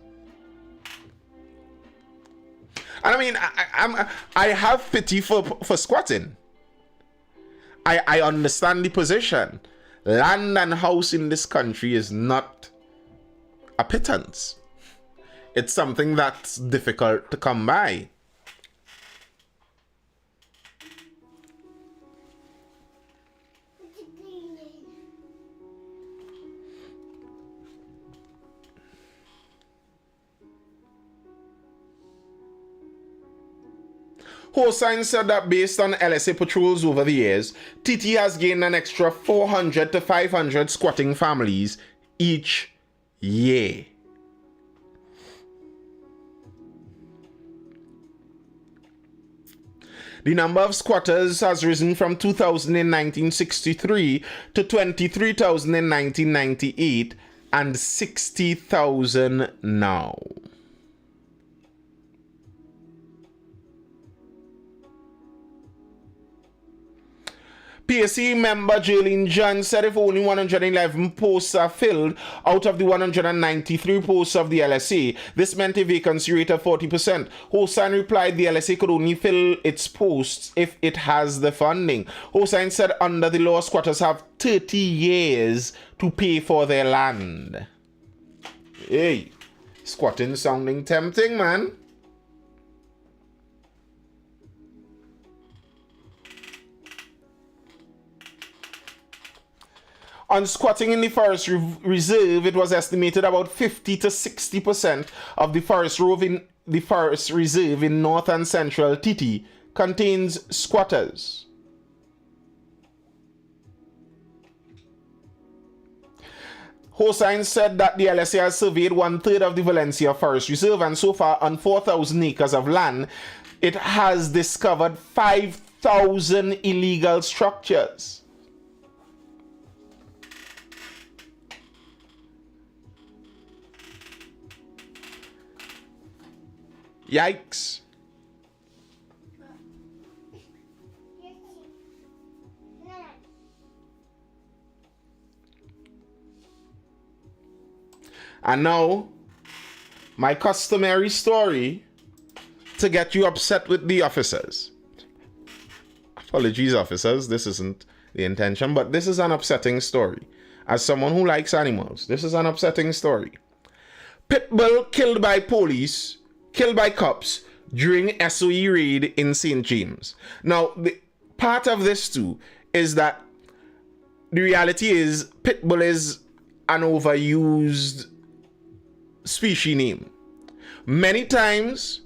And I mean, I have pity for squatting. I understand the position. Land and house in this country is not a pittance. It's something that's difficult to come by. Hossain said that based on LSA patrols over the years, TT has gained an extra 400 to 500 squatting families each year. The number of squatters has risen from 2,000 in 1963 to 23,000 in 1998 and 60,000 now. PAC member Jaylene John said if only 111 posts are filled out of the 193 posts of the LSA, this meant a vacancy rate of 40%. Hossain replied the LSA could only fill its posts if it has the funding. Hossain said under the law, squatters have 30 years to pay for their land. Hey, squatting sounding tempting, man. On squatting in the forest reserve, it was estimated about 50 to 60% of the forest reserve in north and central TT contains squatters. Hossain said that the LSA has surveyed 1/3 of the Valencia Forest Reserve, and so far on 4,000 acres of land, it has discovered 5,000 illegal structures. Yikes. And now, my customary story to get you upset with the officers. Apologies, officers. This isn't the intention, but this is an upsetting story. As someone who likes animals, this is an upsetting story. Pitbull killed by police, killed by cops during SOE raid in St. James. Now, the part of this too is that the reality is Pitbull is an overused species name. Many times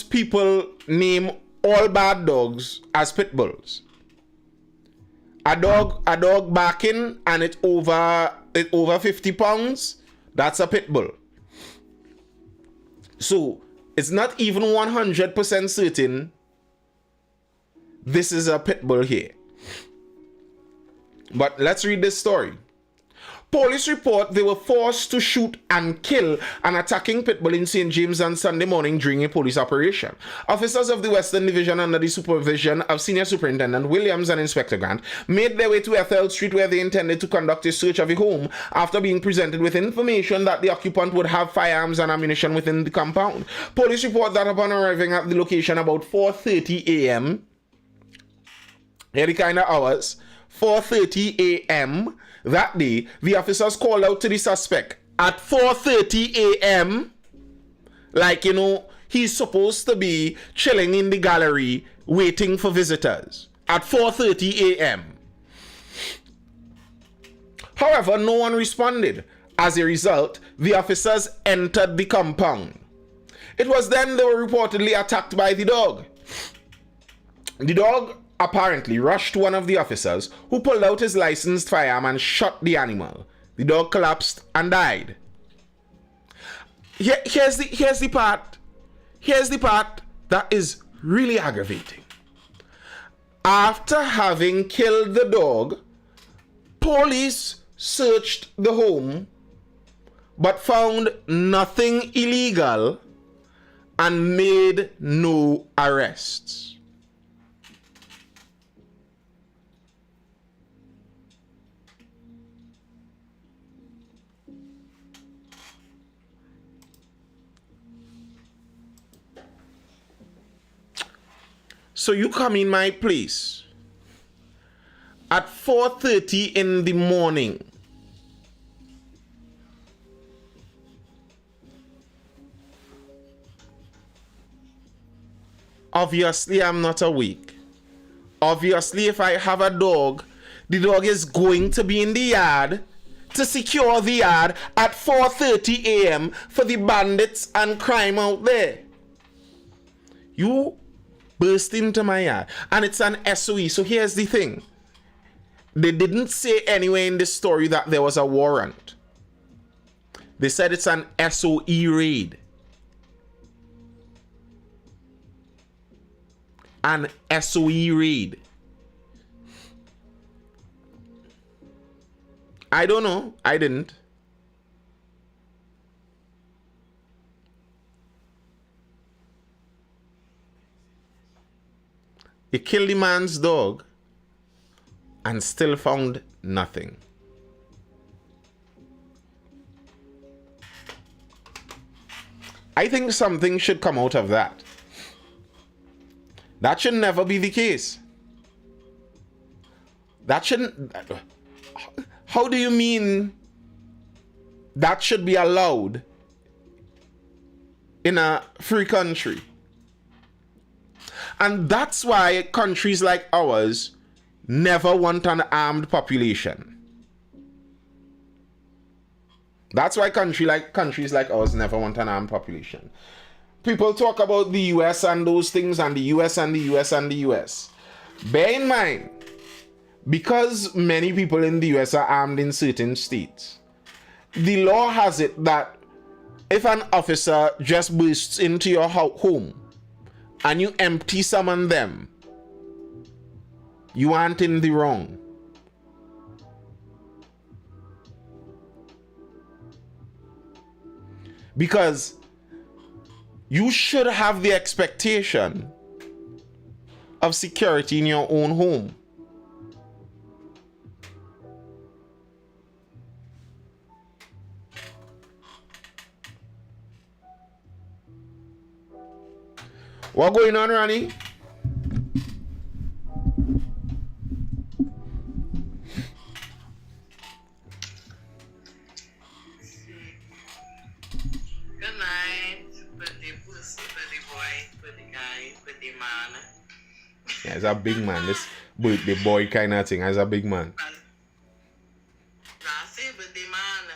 people name all bad dogs as pit bulls. A dog barking and it over 50 pounds, that's a pit bull. So it's not even 100% certain this is a pit bull here. But let's read this story. Police report they were forced to shoot and kill an attacking pit bull in St. James on Sunday morning during a police operation. Officers of the Western Division under the supervision of Senior Superintendent Williams and Inspector Grant made their way to Ethel Street where they intended to conduct a search of a home after being presented with information that the occupant would have firearms and ammunition within the compound. Police report that upon arriving at the location about 4:30 a.m., here the kind of hours, 4:30 a.m., that day, the officers called out to the suspect at 4:30 a.m. Like, he's supposed to be chilling in the gallery waiting for visitors at 4:30 a.m. However, no one responded. As a result, the officers entered the compound. It was then they were reportedly attacked by the dog. The dog apparently rushed one of the officers, who pulled out his licensed firearm and shot the animal. The dog collapsed and died. Here's the part that is really aggravating. After having killed the dog, police searched the home but found nothing illegal and made no arrests. So you come in my place at 4:30 in the morning. Obviously, I'm not awake. Obviously, if I have a dog, the dog is going to be in the yard to secure the yard at 4:30 a.m. for the bandits and crime out there. You burst into my yard and it's an SOE. So here's the thing. They didn't say anywhere in this story that there was a warrant. They said it's an SOE raid. An SOE raid. I don't know. I didn't. You killed the man's dog and still found nothing. I think something should come out of that. That should never be the case. That shouldn't... How do you mean that should be allowed in a free country? And that's why countries like ours never want an armed population. That's why countries like ours never want an armed population. People talk about the US and those things, and the US and the US and the US. Bear in mind, because many people in the US are armed in certain states, the law has it that if an officer just bursts into your home and you empty summon them, you aren't in the wrong. Because you should have the expectation of security in your own home. What going on, Ronnie? Good night, pretty pussy, pretty boy, pretty guy, pretty man. Yeah, he's a big man. This birthday boy kind of thing. He's a big man. And that's it, pretty man.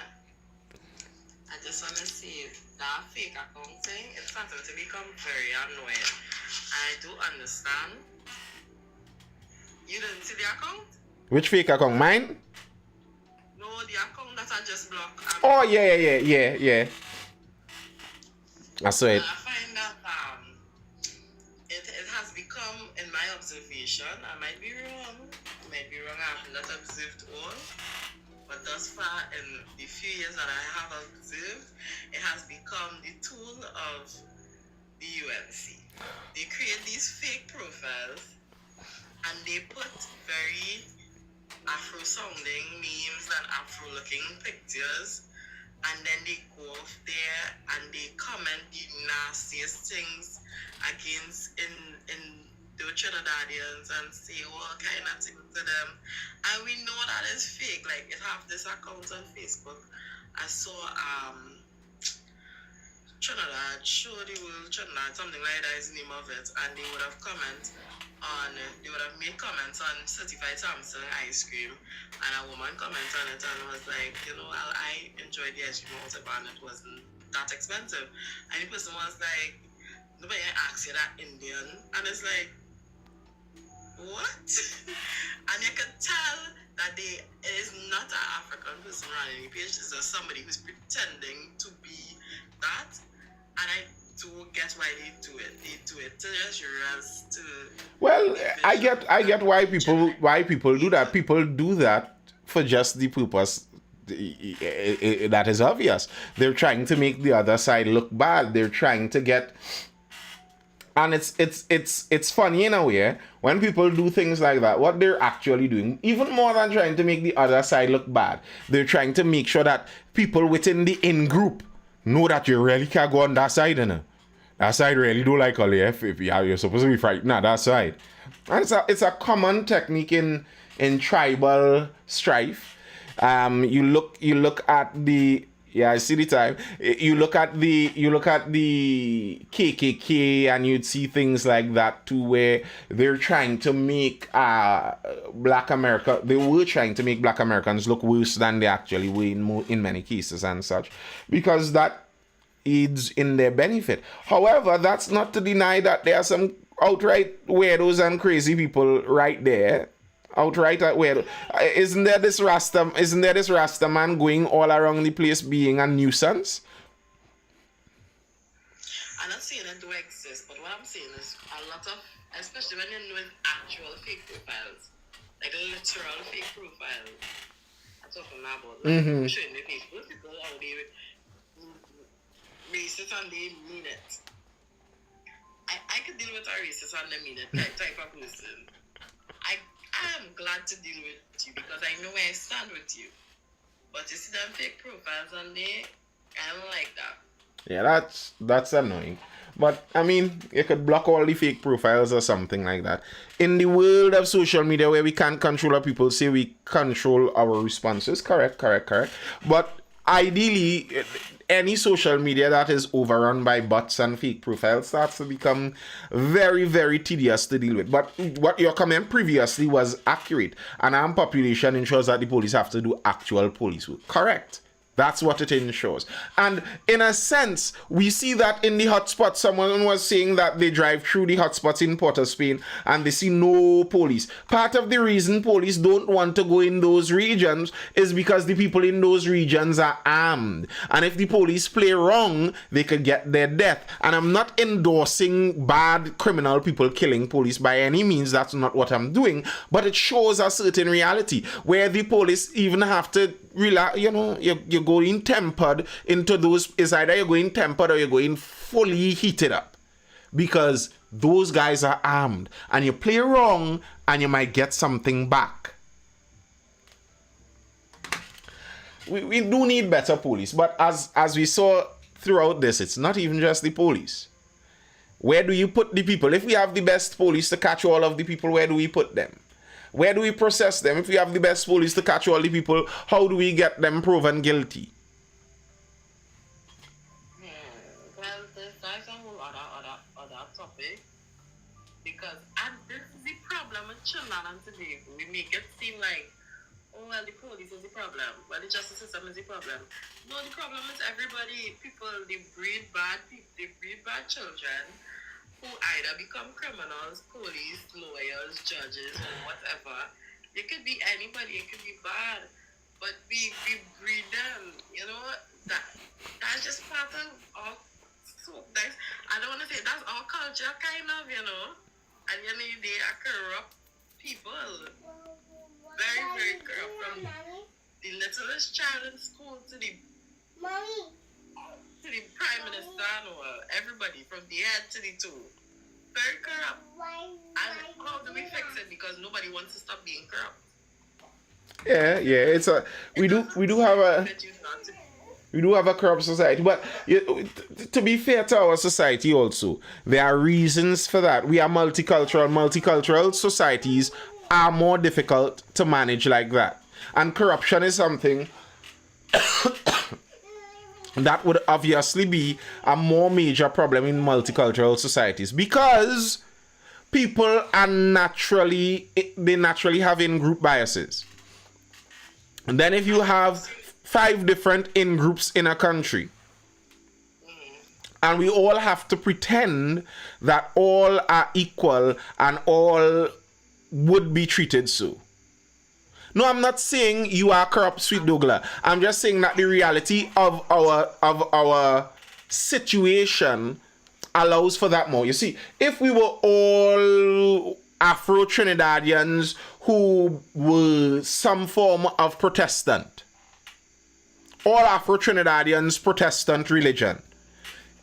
I just want to see that fake account thing. It's starting to become very annoying. I do understand. You didn't see the account? Which fake account? Mine? No, the account that I just blocked. Oh, yeah. I saw it. I find that it has become, in my observation, I might be wrong. I have not observed all, but thus far in the few years that I have observed, it has become the tool of the UNC. They create these fake profiles and they put very Afro-sounding memes and Afro-looking pictures, and then they go off there and they comment the nastiest things against in the Trinidadians and say all kind of things to them. And we know that is fake. Like, it have this account on Facebook. I saw Trinidad, show the world Trinidad, something like that is the name of it, and they would have made comments on certified Samsung ice cream, and a woman commented on it and was like, I enjoyed the ice cream also, and it wasn't that expensive. And the person was like, nobody asks you that Indian, and it's like, what? And you could tell that it is not an African person running the page, it's just somebody who's pretending to be that. And I do get why they do it. They do it to just to. Well, I get why people do that. People do that for just the purpose that is obvious. They're trying to make the other side look bad. They're trying to get. And it's funny in a way when people do things like that. What they're actually doing, even more than trying to make the other side look bad, they're trying to make sure that people within the in-group know that you really can't go on that side, That side really do like all if you're supposed to be frightened at that side. And it's a common technique in tribal strife. You look at the I see the time. You look at the KKK and you'd see things like that too, where they're trying to make Black America. They were trying to make Black Americans look worse than they actually were in many cases and such, because that aids in their benefit. However, that's not to deny that there are some outright weirdos and crazy people right there. Outright weirdo. Isn't there this Rasta man going all around the place being a nuisance? I'm not saying it do exist, but what I'm saying is a lot of, especially when you're doing actual fake profiles, like literal fake profiles. I'm talking about showing the people how they racist and they mean it. I could deal with a racist and they mean it type of person. I am glad to deal with you because I know where I stand with you. But you see them fake profiles and I don't like that. Yeah, that's annoying. But I mean, you could block all the fake profiles or something like that. In the world of social media where we can't control our people, say we control our responses. Correct. But ideally, any social media that is overrun by bots and fake profiles starts to become very, very tedious to deal with. But what your comment previously was accurate. An armed population ensures that the police have to do actual police work. Correct. That's what it ensures. And in a sense, we see that in the hotspots. Someone was saying that they drive through the hotspots in Port of Spain and they see no police. Part of the reason police don't want to go in those regions is because the people in those regions are armed. And if the police play wrong, they could get their death. And I'm not endorsing bad criminal people killing police by any means. That's not what I'm doing. But it shows a certain reality where the police even have to relax, you're going tempered into those. It's either you're going tempered or you're going fully heated up, because those guys are armed and you play wrong and you might get something back. We do need better police, but as we saw throughout this, it's not even just the police. Where do you put the people? If we have the best police to catch all of the people, where do we put them? Where do we process them? If we have the best police to catch all the people, how do we get them proven guilty? Well, that's a whole other topic. Because, and this is the problem with Trinidad and Tobago. We make it seem like, oh, well, the police is the problem. Well, the justice system is the problem. No, the problem is everybody, people, they breed bad children who either become criminals, police, lawyers, judges, or whatever. It could be anybody, it could be bad. But we breed them, you know, that's just part of our, so that's, I don't want to say that's our culture, kind of, you know. And you know, they are corrupt people. Very, very corrupt. From the littlest child in school to the prime minister or everybody, from the head to the toe. Very corrupt. And how do we fix it? Because nobody wants to stop being corrupt. Yeah, it's a we do have a corrupt society, but to be fair to our society also, there are reasons for that. We are multicultural societies are more difficult to manage like that. And corruption is something that would obviously be a more major problem in multicultural societies because people are naturally have in-group biases. And then if you have 5 different in-groups in a country, and we all have to pretend that all are equal and all would be treated so. No, I'm not saying you are corrupt, Sweet Douglas. I'm just saying that the reality of our situation allows for that more. You see, if we were all Afro-Trinidadians who were some form of Protestant, all Afro-Trinidadians Protestant religion,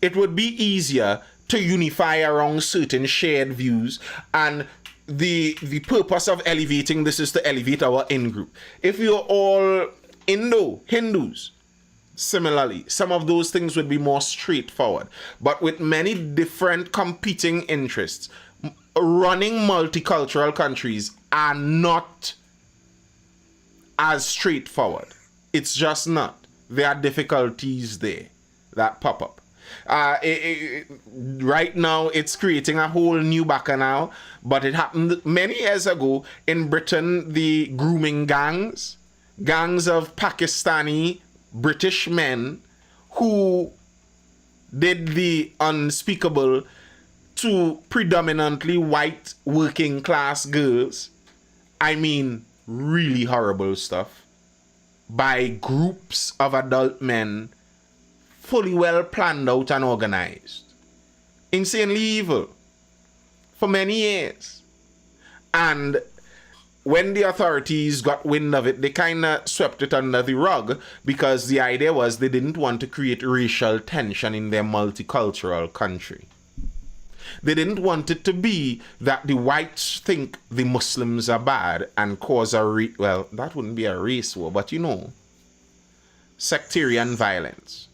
it would be easier to unify around certain shared views, and the purpose of elevating this is to elevate our in-group. If you're all Hindus, similarly, some of those things would be more straightforward. But with many different competing interests, running multicultural countries are not as straightforward. It's just not. There are difficulties there that pop up. Right now, it's creating a whole new bacchanal, but it happened many years ago in Britain. The grooming gangs of Pakistani British men who did the unspeakable to predominantly white working class girls. I mean, really horrible stuff by groups of adult men, fully well planned out and organized. Insanely evil for many years. And when the authorities got wind of it, they kind of swept it under the rug because the idea was they didn't want to create racial tension in their multicultural country. They didn't want it to be that the whites think the Muslims are bad and cause well, that wouldn't be a race war, but you know, sectarian violence.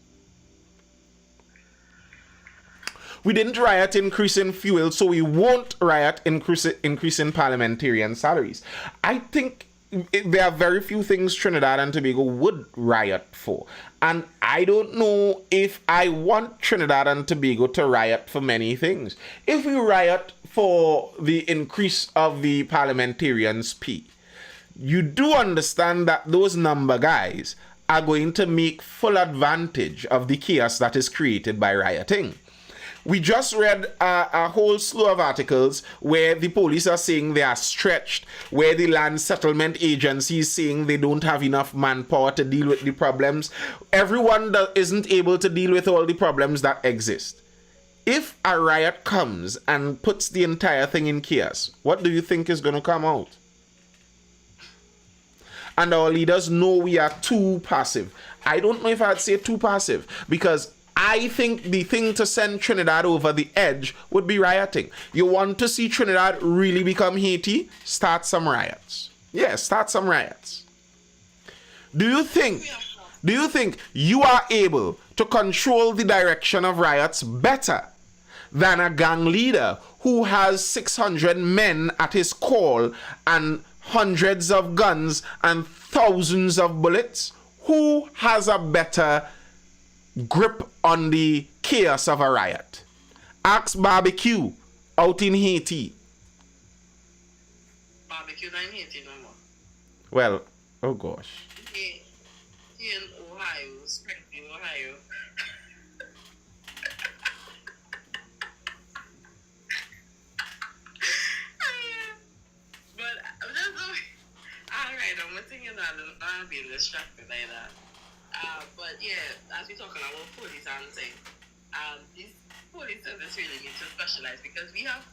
We didn't riot increasing fuel, so we won't riot increasing parliamentarian salaries. I think there are very few things Trinidad and Tobago would riot for. And I don't know if I want Trinidad and Tobago to riot for many things. If we riot for the increase of the parliamentarians' pay, you do understand that those number guys are going to make full advantage of the chaos that is created by rioting. We just read a whole slew of articles where the police are saying they are stretched, where the land settlement agency is saying they don't have enough manpower to deal with the problems. Everyone isn't able to deal with all the problems that exist. If a riot comes and puts the entire thing in chaos, what do you think is going to come out? And our leaders know we are too passive. I don't know if I'd say too passive, because I think the thing to send Trinidad over the edge would be rioting. You want to see Trinidad really become Haiti? Start some riots. Yeah, start some riots. Do you think you are able to control the direction of riots better than a gang leader who has 600 men at his call and hundreds of guns and thousands of bullets? Who has a better grip on the chaos of a riot? Ask Barbecue out in Haiti. Barbecue not in Haiti no more. Well, oh gosh. He in Ohio, Springfield, Ohio. But alright, I'm thinking that I'm being distracted like that. But yeah, as we're talking about police and things, these police service really need to specialize because we have,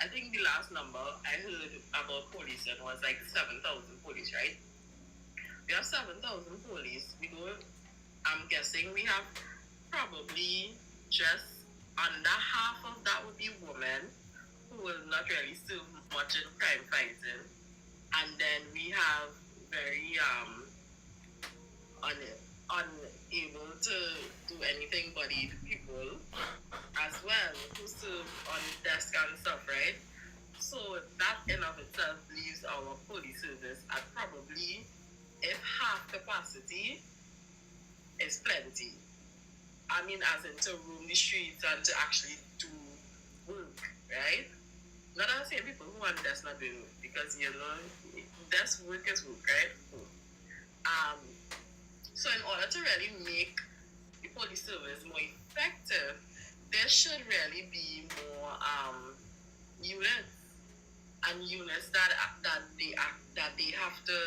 I think the last number I heard about police was like 7,000 police, right? We have 7,000 police. We go, I'm guessing we have probably just under half of that would be women who will not really serve much in crime fighting. And then we have very unable to do anything but eat people as well who serve on desk and stuff, right? So that in of itself leaves our police service at probably, if half capacity, is plenty. I mean, as in to roam the streets and to actually do work, right? Not that I'm saying people who are desk not doing work, because desk work is work, right? So in order to really make the police service more effective, there should really be more units and units that they have to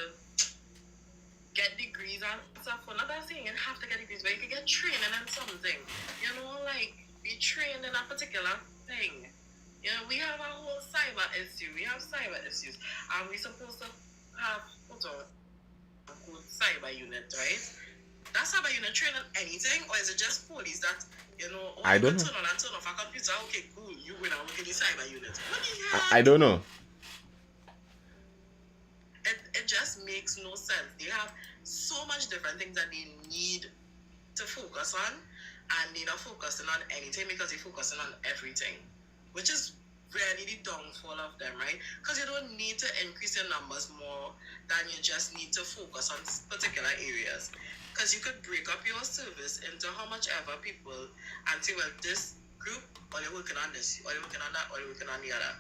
get degrees and stuff. Well, not that I'm saying you have to get degrees, but you can get training in something. Like be trained in a particular thing. We have a whole cyber issue. We have cyber issues, and we're supposed to have cyber unit, right? That cyber unit training anything, or is it just police that I don't know. Turn on and turn off a computer? Okay, cool. You win and work in the cyber unit. What do you have? I don't know. It just makes no sense. They have so much different things that they need to focus on, and they're not focusing on anything because they're focusing on everything, which is really the downfall of them, right? Because you don't need to increase your numbers more than you just need to focus on particular areas. Because you could break up your service into how much ever people and say, well, this group, or they're working on this, or they're working on that, or they're working on the other.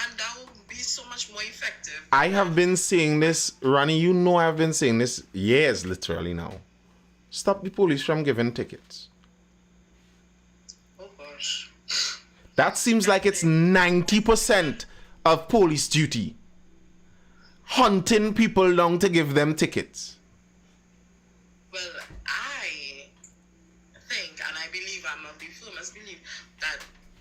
And that will be so much more effective. I have been saying this, Ronnie, I've been saying this years literally now. Stop the police from giving tickets. Oh gosh. That seems like it's 90% of police duty. Hunting people down to give them tickets. Well, I think, and I believe, I'm of the firmest belief, that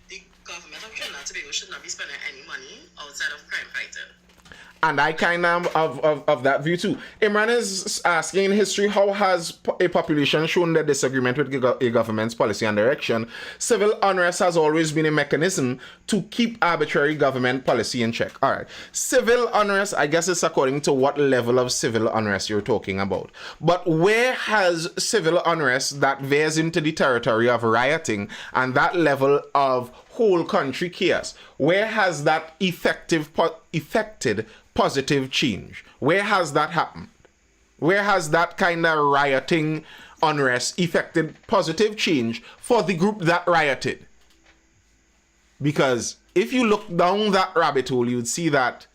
the government of Trinidad and Tobago should not be spending any money outside of crime fighting. And I kind of that view too. Imran is asking, in history, how has a population shown their disagreement with a government's policy and direction? Civil unrest has always been a mechanism to keep arbitrary government policy in check. All right. Civil unrest, I guess it's according to what level of civil unrest you're talking about. But where has civil unrest that veers into the territory of rioting and that level of whole country chaos, where has that affected positive change? Where has that happened? Where has that kind of rioting unrest affected positive change for the group that rioted? Because if you look down that rabbit hole, you'd see that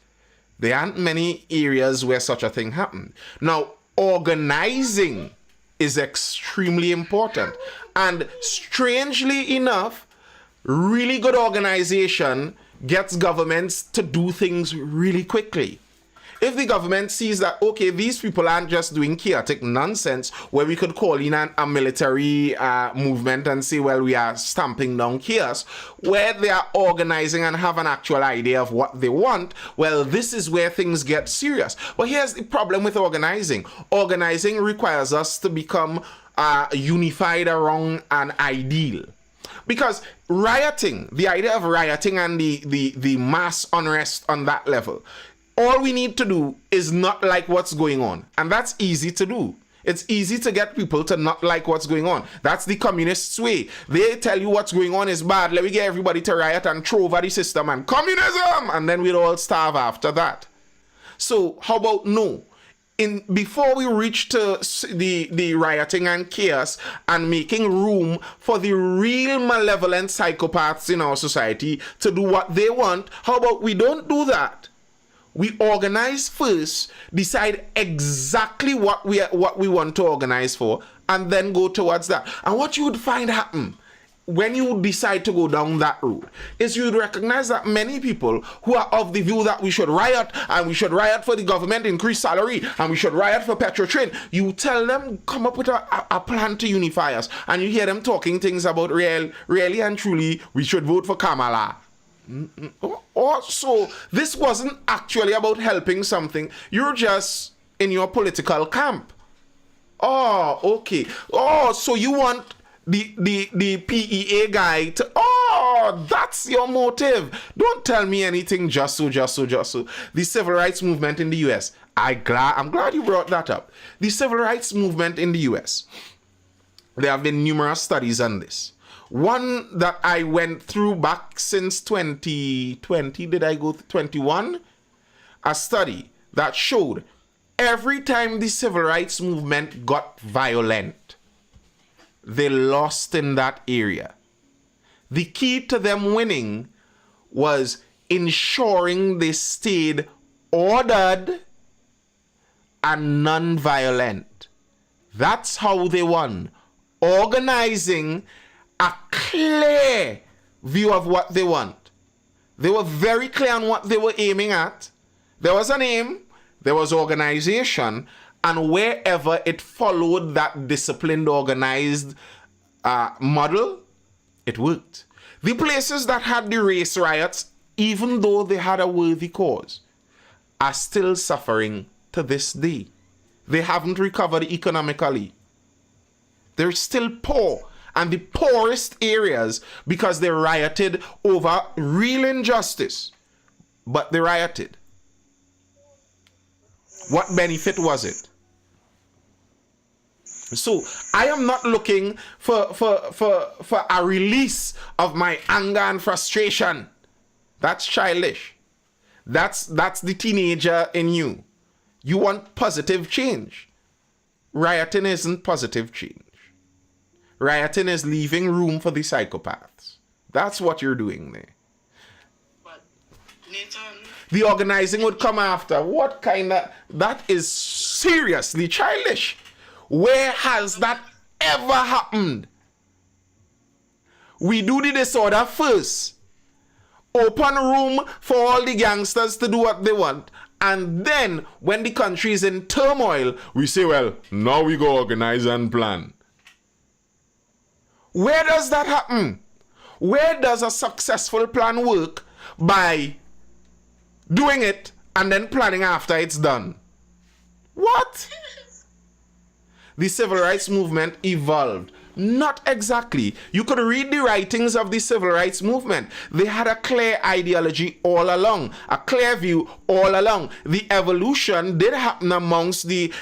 there aren't many areas where such a thing happened. Now, organizing is extremely important. And strangely enough, really good organization gets governments to do things really quickly. If the government sees that, okay, these people aren't just doing chaotic nonsense where we could call in a military movement and say, well, we are stamping down chaos, where they are organizing and have an actual idea of what they want, well, this is where things get serious. But here's the problem with organizing. Organizing requires us to become unified around an ideal. Because rioting, the idea of rioting and the mass unrest on that level, all we need to do is not like what's going on. And that's easy to do. It's easy to get people to not like what's going on. That's the communists' way. They tell you what's going on is bad. Let me get everybody to riot and throw over the system and communism, and then we'll all starve after that. So how about no? Before we reach to the rioting and chaos and making room for the real malevolent psychopaths in our society to do what they want, how about we don't do that? We organize first, decide exactly what we want to organize for, and then go towards that. And what you would find happen when you decide to go down that road is you'd recognize that many people who are of the view that we should riot, and we should riot for the government increased salary, and we should riot for petrol train, you tell them come up with a plan to unify us, and you hear them talking things about really and truly we should vote for Kamala. So this wasn't actually about helping something. You're just in your political camp. Oh, okay. Oh, so you want the PEA guy to, oh, that's your motive. Don't tell me anything just so. The civil rights movement in the US. I'm glad you brought that up. The civil rights movement in the US. There have been numerous studies on this. One that I went through back since 2020, did I go to 21? A study that showed every time the civil rights movement got violent, they lost in that area. The key to them winning was ensuring they stayed ordered and non-violent. That's how they won. Organizing a clear view of what they want. They were very clear on what they were aiming at. There was an aim, there was organization, and wherever it followed that disciplined, organized model, it worked. The places that had the race riots, even though they had a worthy cause, are still suffering to this day. They haven't recovered economically. They're still poor. And the poorest areas, because they rioted over real injustice. But they rioted. What benefit was it? So I am not looking for a release of my anger and frustration. That's childish. That's the teenager in you. You want positive change. Rioting isn't positive change. Rioting is leaving room for the psychopaths. That's what you're doing there. But Nathan, the organizing would come after. What kind of... That is seriously childish. Where has that ever happened? We do the disorder first. Open room for all the gangsters to do what they want. And then, when the country is in turmoil, we say, well, now we go organize and plan. Where does that happen? Where does a successful plan work? By doing it and then planning after it's done. What? The civil rights movement evolved. Not exactly. You could read the writings of the civil rights movement. They had a clear ideology all along, a clear view all along. The evolution did happen amongst the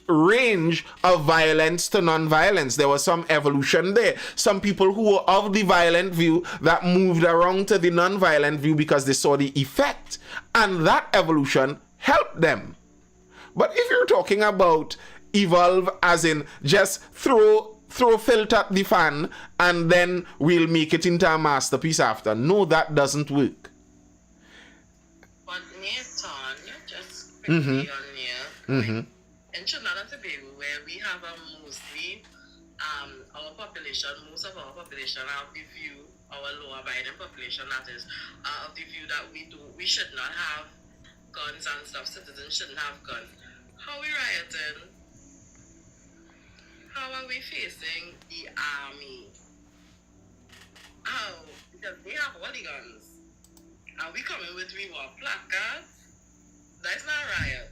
range of violence to non-violence. There was some evolution there. Some people who were of the violent view that moved around to the non-violent view because they saw the effect, and that evolution helped them. But if you're talking about evolve as in just throw filth at the fan and then we'll make it into a masterpiece after, no, that doesn't work. but Nathan, you're just quickly on here. In Trinidad and Tobago, where we have mostly our population, most of our population are of the view, our law-abiding population that is, of the view that we should not have guns and stuff. Citizens shouldn't have guns. How are we rioting? How are we facing the army? How? Because they have all the guns. Are we coming with reward placards? That's not a riot.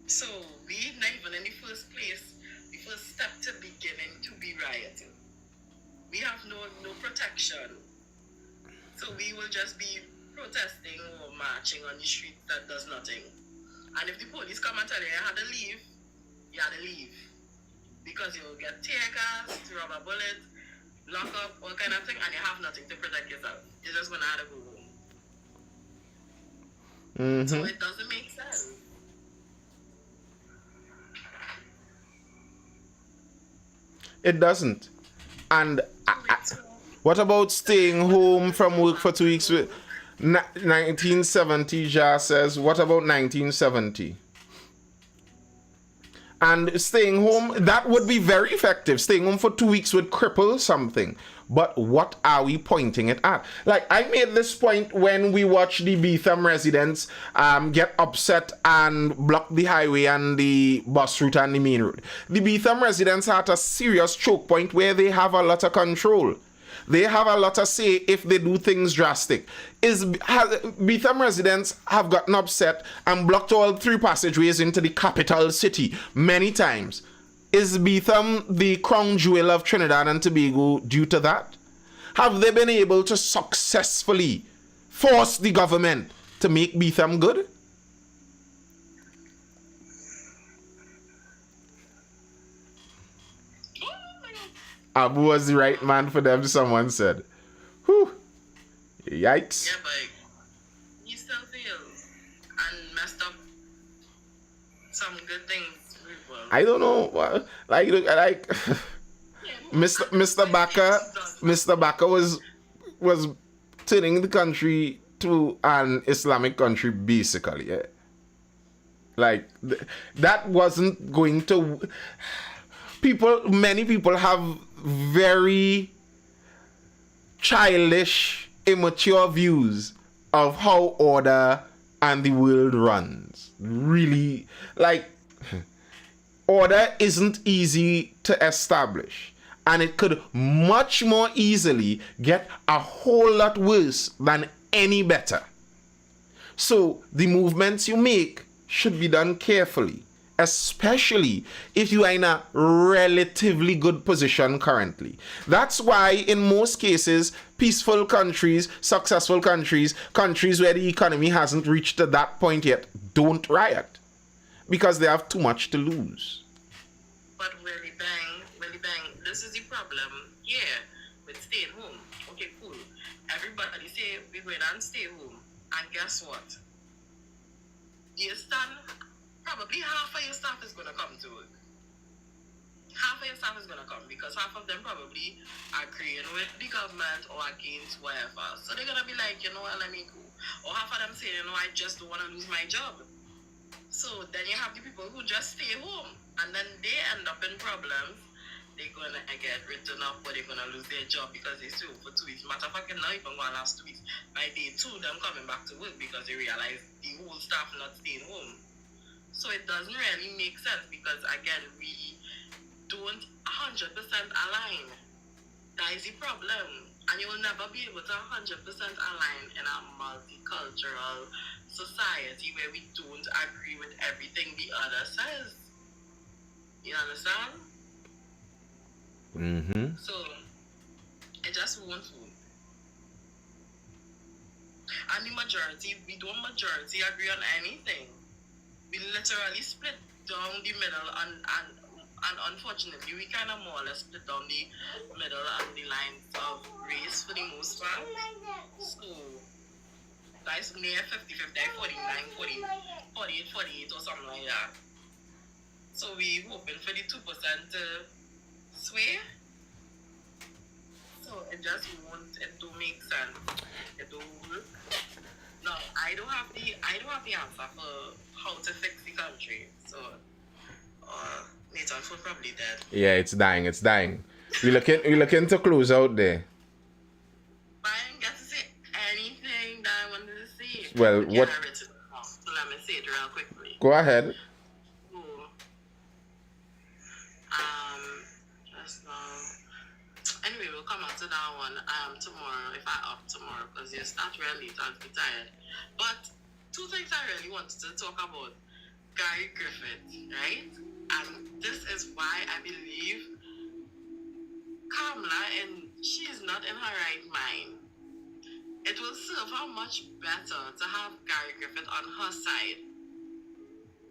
So we not even in the first place, the first step to beginning to be rioting. We have no protection. So we will just be protesting or marching on the street that does nothing. And if the police come and tell you you had to leave, you had to leave. Because you'll get tear gas, rubber bullet, lock up, all kind of thing, and you have nothing to protect yourself. You're just gonna have to go home. So it doesn't make sense. It doesn't. And what about staying home from work for 2 weeks? 1970, Ja says. What about 1970? And staying home, that would be very effective. Staying home for 2 weeks would cripple something. But what are we pointing it at? Like, I made this point when we watched the Betham residents get upset and block the highway and the bus route and the main road. The Betham residents had a serious choke point where they have a lot of control. They have a lot to say if they do things drastic. Betham residents have gotten upset and blocked all 3 passageways into the capital city many times. Is Betham the crown jewel of Trinidad and Tobago due to that? Have they been able to successfully force the government to make Betham good? Abu was the right man for them, someone said. Whew. Yikes. Yeah, but he still failed and messed up some good things. Well, I don't know. Like Mr. Baka was turning the country to an Islamic country, basically. Yeah? Like, that wasn't going to... Many people have very childish, immature views of how order and the world runs. Really, like, order isn't easy to establish, and it could much more easily get a whole lot worse than any better. So the movements you make should be done carefully, especially if you are in a relatively good position currently. That's why in most cases, peaceful countries, successful countries, countries where the economy hasn't reached to that point yet, don't riot. Because they have too much to lose. But Willie Bang, this is the problem here with staying home. Okay, cool. Everybody say we're going and stay home. And guess what? You stand... Probably half of your staff is going to come to work. Half of your staff is going to come because half of them probably are agreeing with the government or against whatever. So they're going to be like, you know what, let me go. Or half of them say, you know, I just don't want to lose my job. So then you have the people who just stay home and then they end up in problems. They're going to get written up or they're going to lose their job because they stay home for 2 weeks. Matter of fact, not even going to last 2 weeks. By day 2, them coming back to work because they realize the whole staff not staying home. So it doesn't really make sense because, again, we don't 100% align. That is the problem. And you will never be able to 100% align in a multicultural society where we don't agree with everything the other says. You understand? Mm-hmm. So, it just won't work. And the majority, we don't majority agree on anything. We literally split down the middle and unfortunately we kind of more or less split down the middle and the lines of race for the most part. So that's near 50-50, 49, 48 or something like that. So we hoping for the 2% to sway. So it just don't make sense. It don't work. No, I don't have the answer for how to fix the country. So, Nathan Food probably dead. Yeah, it's dying. We looking to close out there. But I didn't get to say anything that I wanted to say. Well, yeah, what? I wrote it down. So let me say it real quickly. Go ahead. So, just now. Anyway, we'll come on to that one tomorrow, if I up tomorrow, because you start really late, I'll be tired. But 2 things I really wanted to talk about. Gary Griffith, right? And this is why I believe Kamala, and she is not in her right mind. It will serve her much better to have Gary Griffith on her side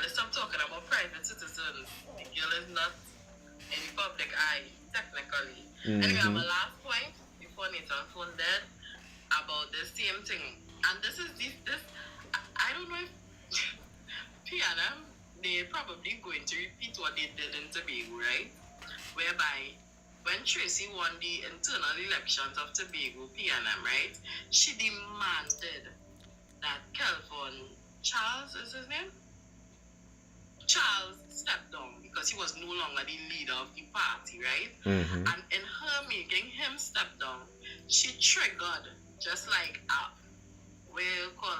Let's stop talking about private citizens. The girl is not in the public eye, technically. Anyway, I have a last point before Nathan phone dead about the same thing. And this is this I don't know if PNM, they're probably going to repeat what they did in Tobago, right? Whereby when Tracy won the internal elections of Tobago PNM, right? She demanded that Kelvin Charles is his name? Charles stepped down because he was no longer the leader of the party, right? And in her making him step down, she triggered just like we'll call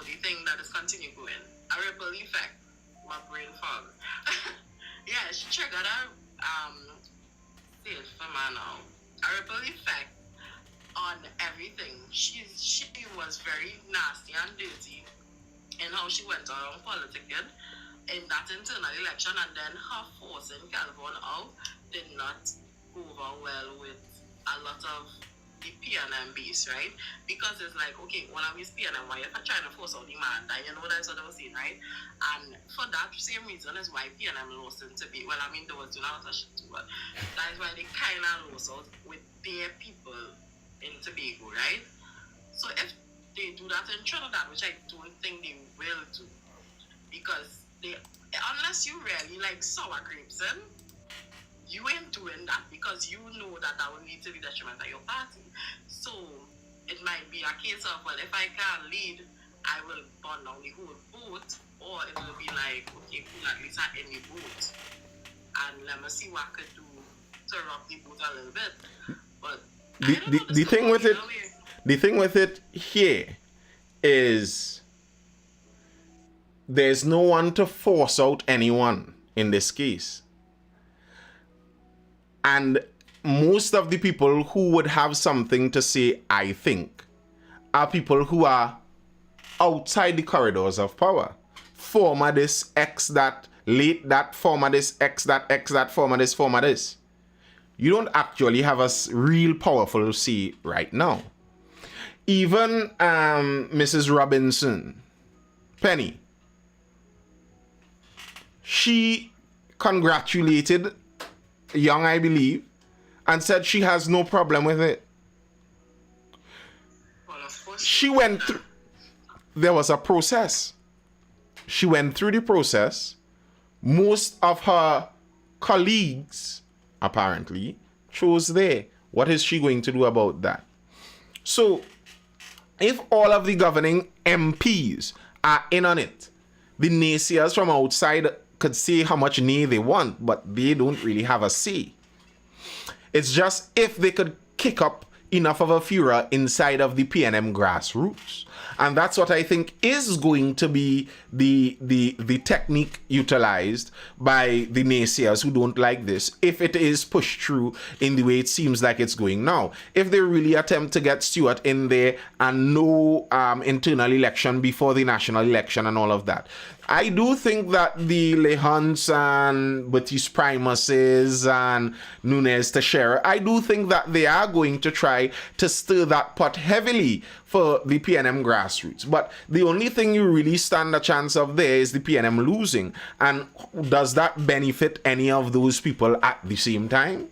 the thing that is continue going. A ripple effect. My brain fog. Yeah, she triggered a say it for me now. A ripple effect on everything. She was very nasty and dirty in how she went around politicking in that internal election, and then her forcing Calvin out did not go over well with a lot of the PNM base, right? Because it's like, okay, well, I'm with PNM, why if I'm trying to force out the man, and you know that's what I was saying, right? And for that same reason is why PNM lost in Tobago. Well, I mean, there was doing a lot of shit too, but that is why they kind of lost out with their people in Tobago, right? So if they do that in Trinidad, which I don't think they will do, because unless you really like sour grapes, you ain't doing that because you know that will lead to the detriment of your party. So it might be a case of, well, if I can't lead, I will burn down the whole boat, or it will be like, okay, cool, at least I end the boat, and let me see what I could do to rock the boat a little bit. But the thing with it here is there's no one to force out anyone in this case. And most of the people who would have something to say, I think, are people who are outside the corridors of power. Former this, ex that, late that, former this, ex that, former this. You don't actually have a real powerful say right now. Even Mrs. Robinson, Penny, she congratulated Young, I believe, and said she has no problem with it. Well, of course She went through, there was a process. She went through the process. Most of her colleagues, apparently, chose there. What is she going to do about that? So, if all of the governing MPs are in on it, the naysayers from outside could say how much nay they want, but they don't really have a say. It's just if they could kick up enough of a furor inside of the PNM grassroots. And that's what I think is going to be the technique utilized by the naysayers who don't like this, if it is pushed through in the way it seems like it's going now. If they really attempt to get Stewart in there and no internal election before the national election and all of that, I do think that the Lehans and Batiste Primuses and Nunes Teixeira, I do think that they are going to try to stir that pot heavily for the PNM grassroots. But the only thing you really stand a chance of there is the PNM losing. And does that benefit any of those people at the same time?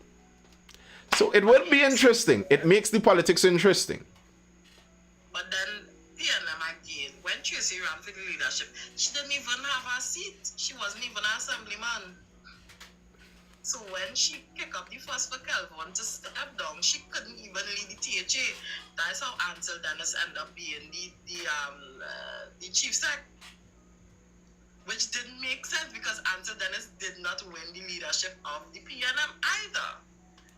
So it would be interesting. It makes the politics interesting. But then PNM again, when Tracy ran for the leadership, she didn't even have a seat. She wasn't even an assemblyman. So when she kicked up the fuss for Kelvin to step down, she couldn't even lead the THA. That's how Ansel Dennis ended up being the chief sec. Which didn't make sense because Ansel Dennis did not win the leadership of the PNM either.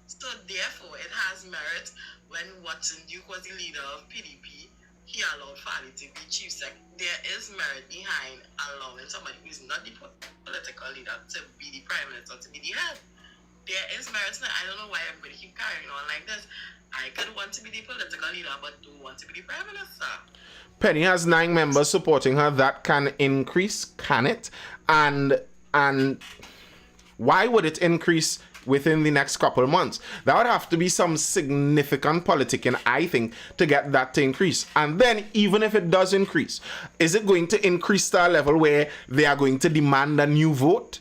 So therefore, it has merit when Watson Duke was the leader of PDP. He allowed Fali to be chief sec. There is merit behind allowing somebody who is not the political leader to be the prime minister, to be the head. There is merit. I don't know why everybody keep carrying on like this. I could want to be the political leader, but don't want to be the prime minister. Penny has 9 members supporting her. That can increase, can it? And why would it increase within the next couple of months. That would have to be some significant politicking, I think, to get that to increase. And then, even if it does increase, is it going to increase to a level where they are going to demand a new vote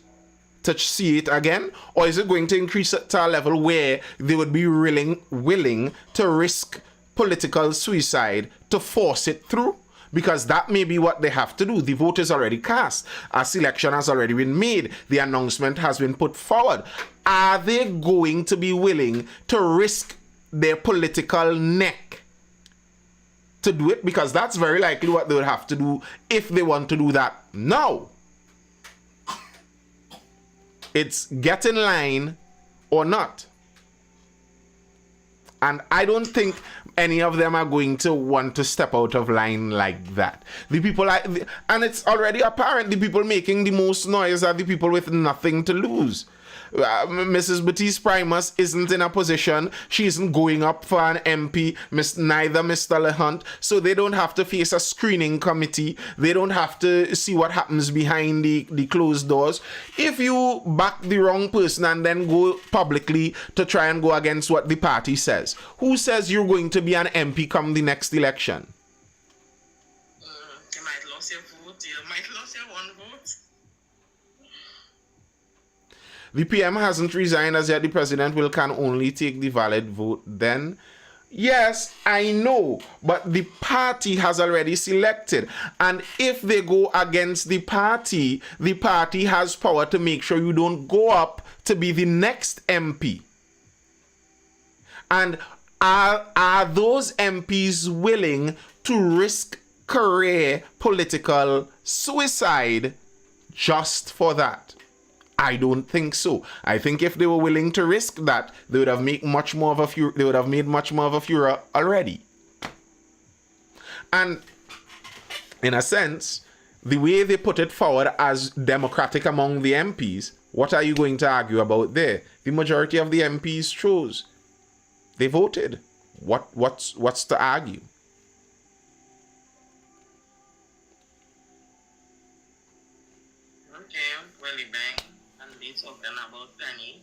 to see it again? Or is it going to increase to a level where they would be willing to risk political suicide to force it through? Because that may be what they have to do. The vote is already cast. A selection has already been made. The announcement has been put forward. Are they going to be willing to risk their political neck to do it? Because that's very likely what they would have to do if they want to do that now. It's get in line or not. And I don't think any of them are going to want to step out of line like that. The people, and it's already apparent, the people making the most noise are the people with nothing to lose. Mrs. Batiste Primus isn't in a position. She isn't going up for an MP, neither Mr. LeHunt. So they don't have to face a screening committee. They don't have to see what happens behind the closed doors. If you back the wrong person and then go publicly to try and go against what the party says, who says you're going to be an MP come the next election? You might lose your vote. You might lose your one vote. The PM hasn't resigned as yet. The president can only take the valid vote then. Yes, I know, but the party has already selected. And if they go against the party has power to make sure you don't go up to be the next MP. And are those MPs willing to risk career political suicide just for that? I don't think so. I think if they were willing to risk that, they would have made much more of a furor already. And in a sense, the way they put it forward as democratic among the MPs, what are you going to argue about there? The majority of the MPs chose. They voted. What's to argue? Okay, well, bang. Talking about Penny.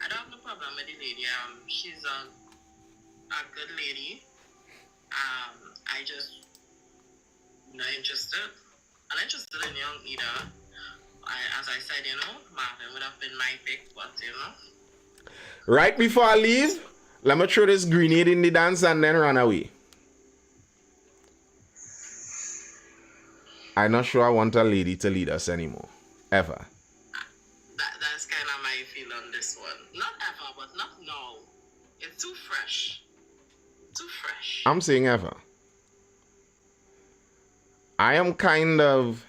I don't have no problem with the lady. She's a good lady. I just not interested. I'm not interested in young either. As I said, Marvin would have been my pick, but Right before I leave, let me throw this grenade in the dance and then run away. I'm not sure I want a lady to lead us anymore. Ever. That's kind of my feel on this one. Not ever, but not now. It's too fresh. Too fresh. I'm saying ever. I am kind of,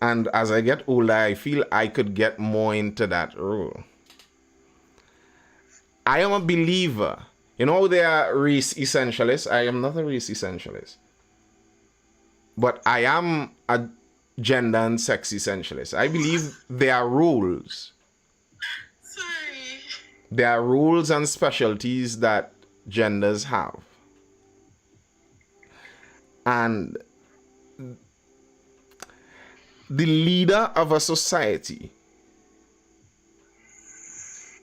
and as I get older, I feel I could get more into that role. I am a believer. You know, they are race essentialists. I am not a race essentialist. But I am a gender and sex essentialist. I believe there are roles. Sorry. There are roles and specialties that genders have. And the leader of a society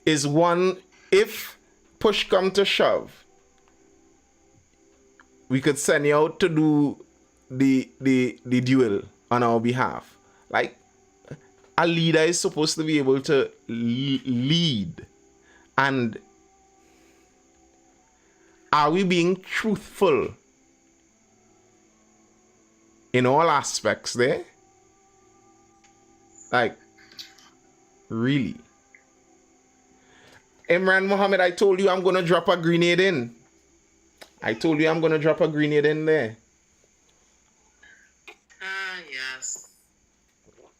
is one, if push come to shove, we could send you out to do the duel on our behalf. Like, a leader is supposed to be able to lead. And are we being truthful in all aspects there? Like, really? Imran Mohammed, I told you I'm going to drop a grenade in. I told you I'm going to drop a grenade in there. Yes.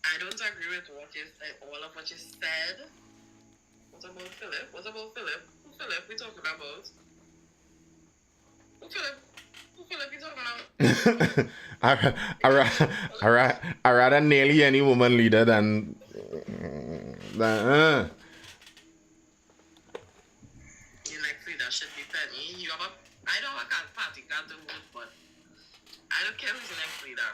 I don't agree with all of what you said. What about Philip? Who Philip we talking about? Who Philip you talking about? I rather nearly any woman leader than Your next leader should be Penny. I know I can't party, can't do it, but I don't care who's the next leader.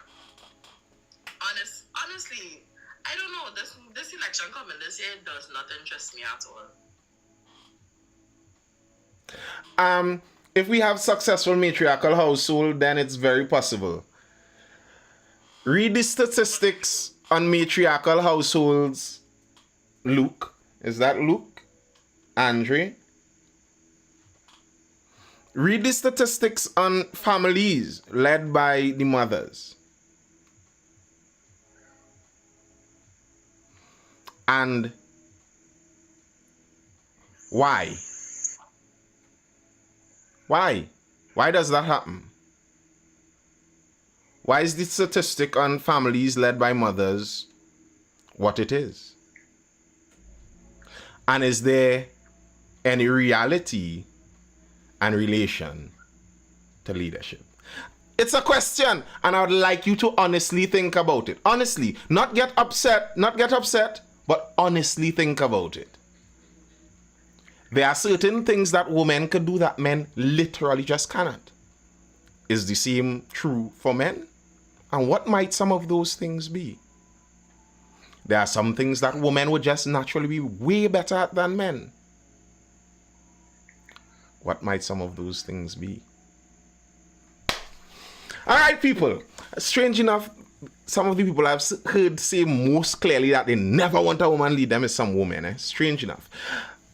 Honestly, I don't know. This election coming this year does not interest me at all. If we have successful matriarchal household, then it's very possible. Read the statistics on matriarchal households. Luke. Is that Luke? Andre? Read the statistics on families led by the mothers. And why? Why? Why does that happen? Why is the statistic on families led by mothers what it is? And is there any reality and relation to leadership? It's a question, and I would like you to honestly think about it. Honestly, not get upset, but honestly think about it. There are certain things that women can do that men literally just cannot. Is the same true for men? And what might some of those things be? There are some things that women would just naturally be way better at than men. What might some of those things be? All right, people. Strange enough, some of the people I've heard say most clearly that they never want a woman lead them is some women. Strange enough.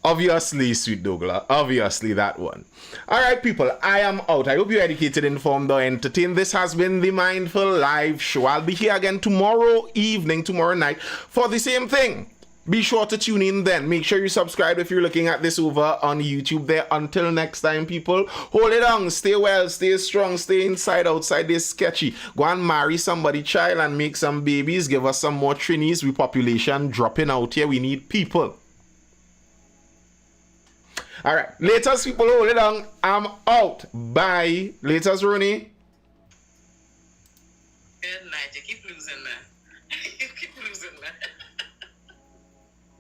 Obviously, Sweet Douglas. Obviously, that one. All right, people. I am out. I hope you're educated, informed, or entertained. This has been the Mindful Live Show. I'll be here again tomorrow evening, tomorrow night, for the same thing. Be sure to tune in then. Make sure you subscribe if you're looking at this over on YouTube there. Until next time, people, hold it on. Stay well, stay strong, stay inside, outside this sketchy. Go and marry somebody, child, and make some babies. Give us some more trainees. We population dropping out here. We need people. All right. Laters, people, hold it on. I'm out. Bye. Laters, Rooney. Good night. You keep losing, man. You keep losing, man.